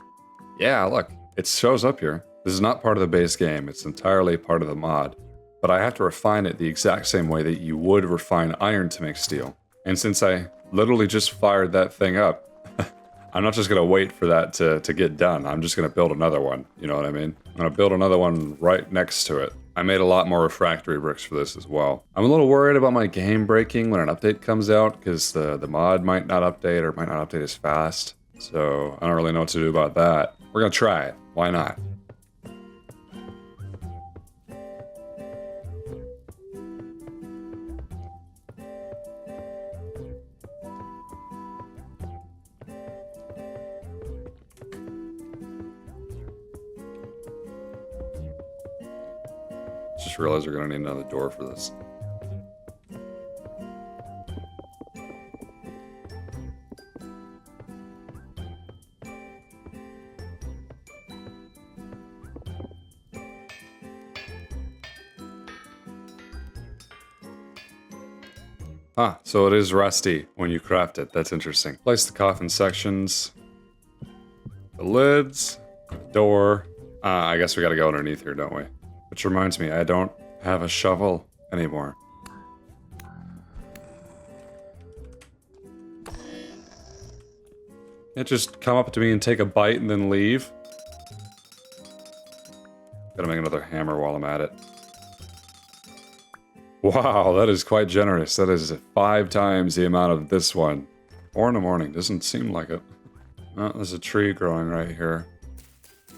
Yeah, look, it shows up here. This is not part of the base game, it's entirely part of the mod. But I have to refine it the exact same way that you would refine iron to make steel. And since I literally just fired that thing up, I'm not just gonna wait for that to get done. I'm just gonna build another one, you know what I mean? I'm gonna build another one right next to it. I made a lot more refractory bricks for this as well. I'm a little worried about my game breaking when an update comes out, because the mod might not update or might not update as fast. So I don't really know what to do about that. We're gonna try it, why not? Just realized we're gonna need another door for this. Ah, so it is rusty when you craft it. That's interesting. Place the coffin sections, the lids, the door. I guess we gotta go underneath here, don't we? Which reminds me, I don't have a shovel anymore. It just come up to me and take a bite and then leave. Gotta make another hammer while I'm at it. Wow, that is quite generous. That is 5 times the amount of this one. 4 in the morning, doesn't seem like it. Oh, there's a tree growing right here.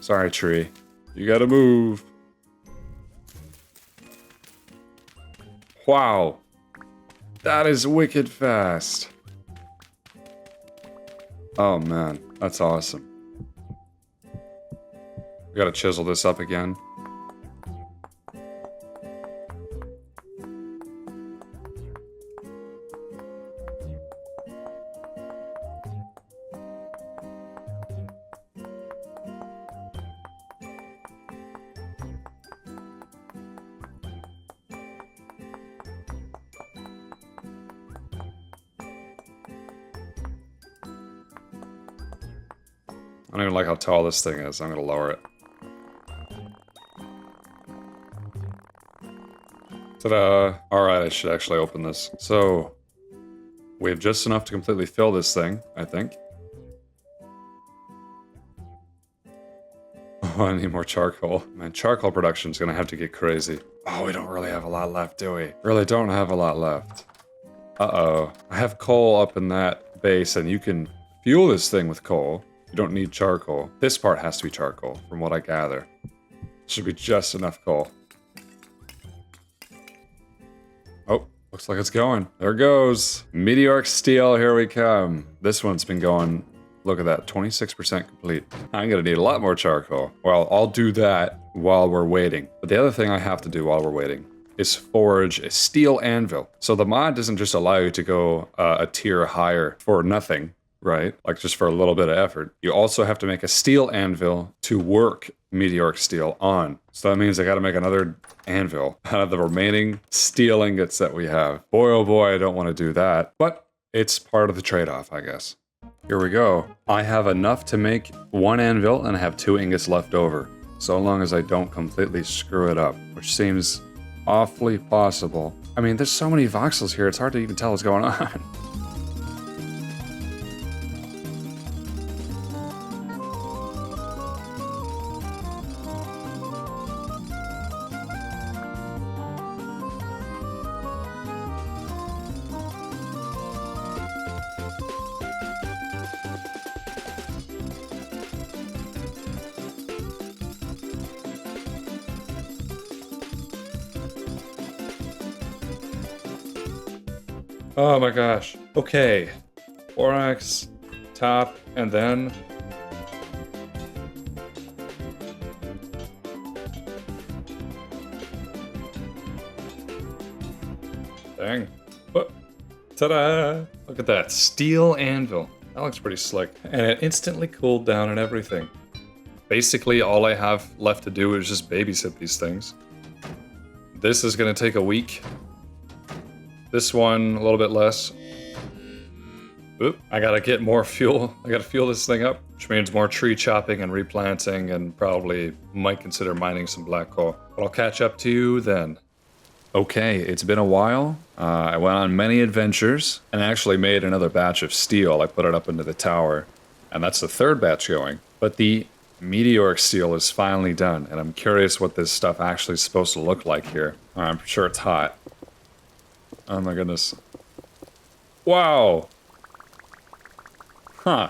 Sorry, tree. You gotta move. Wow. That is wicked fast. Oh man, that's awesome. We gotta chisel this up again. I don't even like how tall this thing is. I'm gonna lower it. Ta-da! Alright, I should actually open this. So, we have just enough to completely fill this thing, I think. Oh, I need more charcoal. Man, charcoal production is gonna have to get crazy. Oh, we don't really have a lot left, do we? Really don't have a lot left. Uh-oh. I have coal up in that base, and you can fuel this thing with coal. You don't need charcoal. This part has to be charcoal, from what I gather. Should be just enough coal. Oh, looks like it's going. There it goes. Meteoric steel, here we come. This one's been going, look at that, 26% complete. I'm gonna need a lot more charcoal. Well, I'll do that while we're waiting. But the other thing I have to do while we're waiting is forge a steel anvil. So the mod doesn't just allow you to go a tier higher for nothing, right? Like just for a little bit of effort. You also have to make a steel anvil to work meteoric steel on. So that means I gotta make another anvil out of the remaining steel ingots that we have. Boy, oh boy, I don't want to do that. But it's part of the trade-off, I guess. Here we go. I have enough to make one anvil and I have 2 ingots left over. So long as I don't completely screw it up, which seems awfully possible. I mean, there's so many voxels here, it's hard to even tell what's going on. Oh my gosh. Okay. 4x, top, and then... Dang. Oh. Ta-da! Look at that. Steel anvil. That looks pretty slick. And it instantly cooled down and everything. Basically, all I have left to do is just babysit these things. This is gonna take a week. This one, a little bit less. Oop, I gotta get more fuel. I gotta fuel this thing up, which means more tree chopping and replanting, and probably might consider mining some black coal. But I'll catch up to you then. Okay, it's been a while. I went on many adventures and actually made another batch of steel. I put it up into the tower, and that's the 3rd batch going. But the meteoric steel is finally done, and I'm curious what this stuff actually is supposed to look like here. I'm sure it's hot. Oh my goodness. Wow. Huh.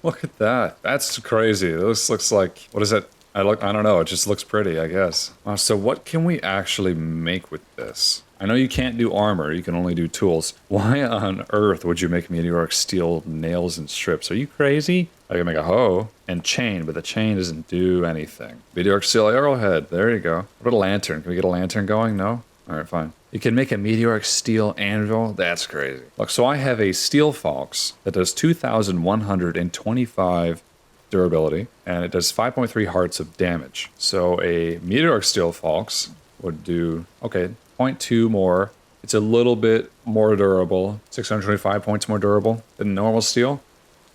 Look at that. That's crazy. This looks like, what is it? I don't know. It just looks pretty, I guess. So what can we actually make with this? I know you can't do armor. You can only do tools. Why on earth would you make meteoric steel nails and strips? Are you crazy? I can make a hoe and chain, but the chain doesn't do anything. Meteoric steel arrowhead. There you go. What about a lantern? Can we get a lantern going? No? Alright, fine. You can make a meteoric steel anvil? That's crazy. Look, so I have a steel falx that does 2,125 durability, and it does 5.3 hearts of damage. So a meteoric steel falx would do, okay, 0.2 more. It's a little bit more durable, 625 points more durable than normal steel.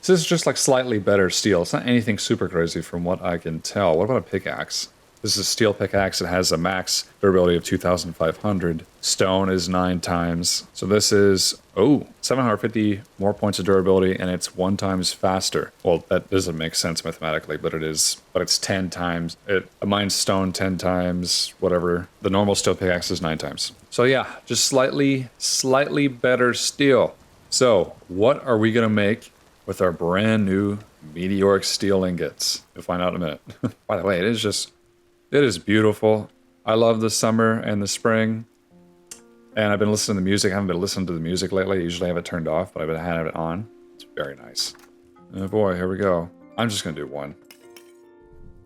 This is just like slightly better steel. It's not anything super crazy from what I can tell. What about a pickaxe? This is a steel pickaxe. It has a max durability of 2,500. Stone is 9 times. So this is, 750 more points of durability, and it's 1 times faster. Well, that doesn't make sense mathematically, but it is. But it's 10 times. It mines stone 10 times, whatever. The normal steel pickaxe is 9 times. So yeah, just slightly better steel. So what are we gonna make with our brand new meteoric steel ingots? You'll find out in a minute. By the way, it is beautiful. I love the summer and the spring. And I've been listening to the music. I haven't been listening to the music lately. I usually have it turned off, but I've been having it on. It's very nice. Oh boy, here we go. I'm just going to do one.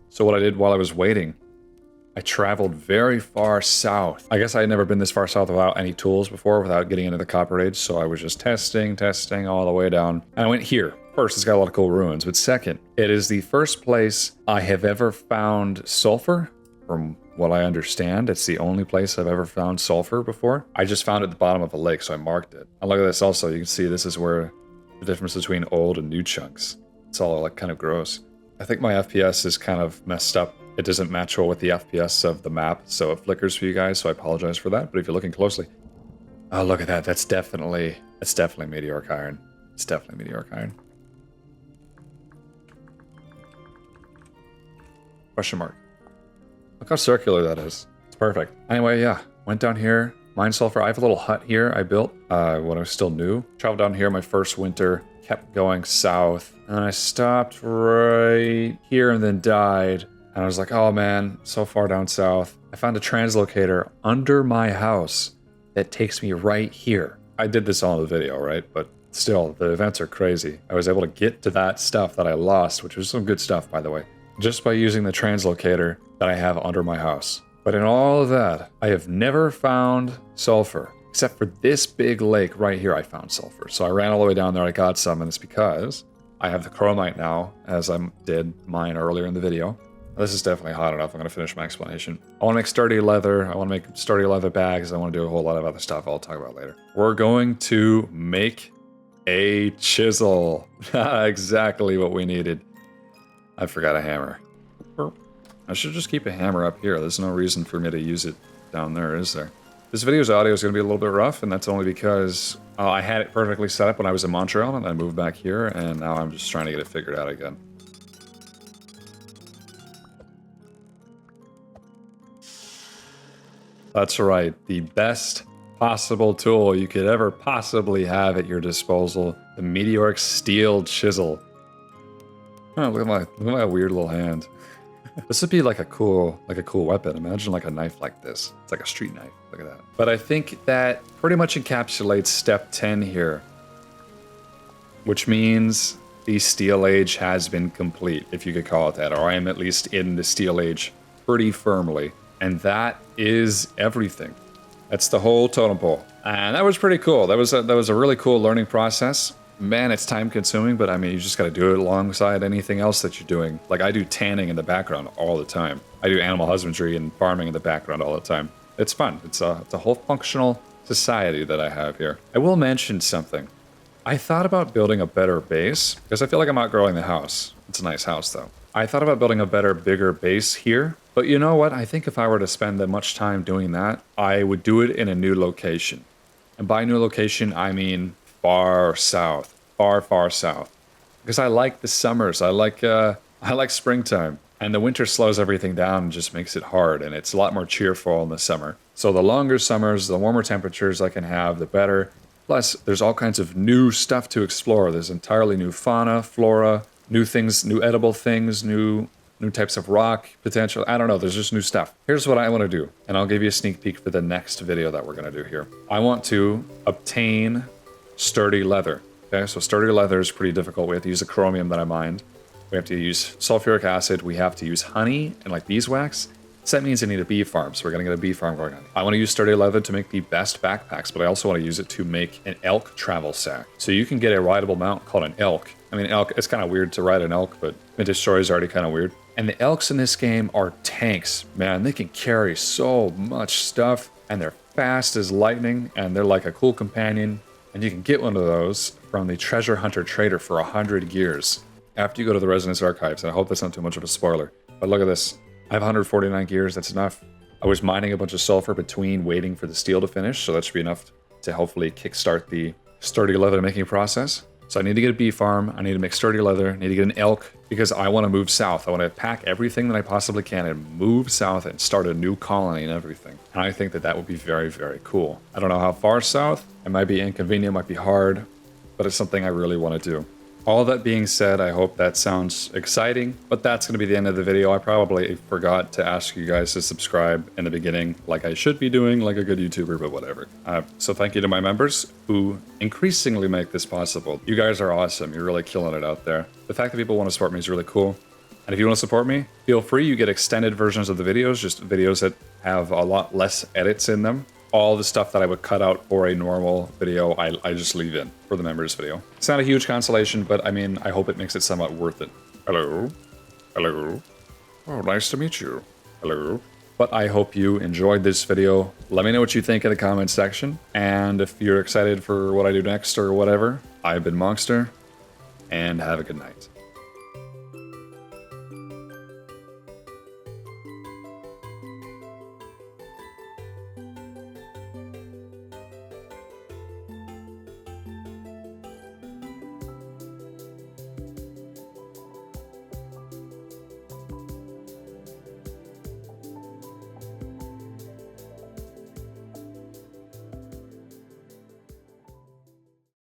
So what I did while I was waiting, I traveled very far south. I guess I had never been this far south without any tools before, without getting into the Copper Age, so I was just testing all the way down. And I went here. First, it's got a lot of cool ruins, but second, it is the first place I have ever found sulfur. From what I understand, it's the only place I've ever found sulfur before. I just found it at the bottom of a lake, so I marked it. And look at this also, you can see this is where the difference between old and new chunks. It's all like kind of gross. I think my FPS is kind of messed up. It doesn't match well with the FPS of the map, so it flickers for you guys, so I apologize for that. But if you're looking closely, oh, look at that. That's definitely meteoric iron. It's definitely meteoric iron. Question mark. Look how circular that is. It's perfect. Anyway, yeah. Went down here, mined sulfur. I have a little hut here I built when I was still new. Traveled down here my first winter. Kept going south. And I stopped right here and then died. And I was like, oh man, so far down south. I found a translocator under my house that takes me right here. I did this all in the video, right? But still, the events are crazy. I was able to get to that stuff that I lost, which was some good stuff, by the way, just by using the translocator that I have under my house. But in all of that, I have never found sulfur. Except for this big lake right here, I found sulfur. So I ran all the way down there, I got some, and it's because I have the chromite now, as I did mine earlier in the video. This is definitely hot enough. I'm going to finish my explanation. I want to make sturdy leather. I want to make sturdy leather bags. I want to do a whole lot of other stuff I'll talk about later. We're going to make a chisel. Exactly what we needed. I forgot a hammer. I should just keep a hammer up here. There's no reason for me to use it down there, is there? This video's audio is going to be a little bit rough, and that's only because I had it perfectly set up when I was in Montreal, and I moved back here, and now I'm just trying to get it figured out again. That's right, the best possible tool you could ever possibly have at your disposal, the Meteoric Steel Chisel. Oh, look at my weird little hand. This would be like a cool weapon. Imagine like a knife like this. It's like a street knife. Look at that. But I think that pretty much encapsulates step 10 here, which means the Steel Age has been complete, if you could call it that, or I am at least in the Steel Age pretty firmly. And that is everything. That's the whole totem pole. And that was pretty cool. That was a really cool learning process. Man, it's time consuming, but I mean, you just got to do it alongside anything else that you're doing. Like I do tanning in the background all the time. I do animal husbandry and farming in the background all the time. It's fun. It's a whole functional society that I have here. I will mention something. I thought about building a better base because I feel like I'm outgrowing the house. It's a nice house though. I thought about building a better, bigger base here. But you know what? I think if I were to spend that much time doing that, I would do it in a new location. And by new location, I mean far south, far south. Because I like the summers. I like springtime. And the winter slows everything down and just makes it hard. And it's a lot more cheerful in the summer. So the longer summers, the warmer temperatures I can have, the better. Plus, there's all kinds of new stuff to explore. There's entirely new fauna, flora, new things, new edible things, new types of rock potential. I don't know, there's just new stuff. Here's what I want to do, and I'll give you a sneak peek for the next video that we're going to do here. I want to obtain sturdy leather. Okay, so sturdy leather is pretty difficult. We have to use the chromium that I mined. We have to use sulfuric acid. We have to use honey and like beeswax. So that means I need a bee farm, so we're going to get a bee farm going on. I want to use sturdy leather to make the best backpacks, but I also want to use it to make an elk travel sack. So you can get a rideable mount called an elk. I mean, elk, it's kind of weird to ride an elk, but Vintage Story is already kind of weird. And the elks in this game are tanks, man. They can carry so much stuff, and they're fast as lightning, and they're like a cool companion. And you can get one of those from the Treasure Hunter Trader for 100 gears after you go to the Resonance Archives. And I hope that's not too much of a spoiler. But look at this. I have 149 gears. That's enough. I was mining a bunch of sulfur between waiting for the steel to finish, so that should be enough to hopefully kickstart the sturdy leather making process. So I need to get a bee farm, I need to make sturdy leather, I need to get an elk, because I want to move south. I want to pack everything that I possibly can and move south and start a new colony and everything. And I think that that would be very, very cool. I don't know how far south. It might be inconvenient, might be hard, but it's something I really want to do. All that being said, I hope that sounds exciting, but that's going to be the end of the video. I probably forgot to ask you guys to subscribe in the beginning like I should be doing, like a good YouTuber, but whatever. So thank you to my members who increasingly make this possible. You guys are awesome. You're really killing it out there. The fact that people want to support me is really cool. And if you want to support me, feel free. You get extended versions of the videos, just videos that have a lot less edits in them. All the stuff that I would cut out for a normal video, I just leave in for the members video. It's not a huge consolation, but I mean, I hope it makes it somewhat worth it. Hello? Hello? Oh, nice to meet you. Hello? But I hope you enjoyed this video. Let me know what you think in the comments section. And if you're excited for what I do next or whatever, I've been Monster, and have a good night.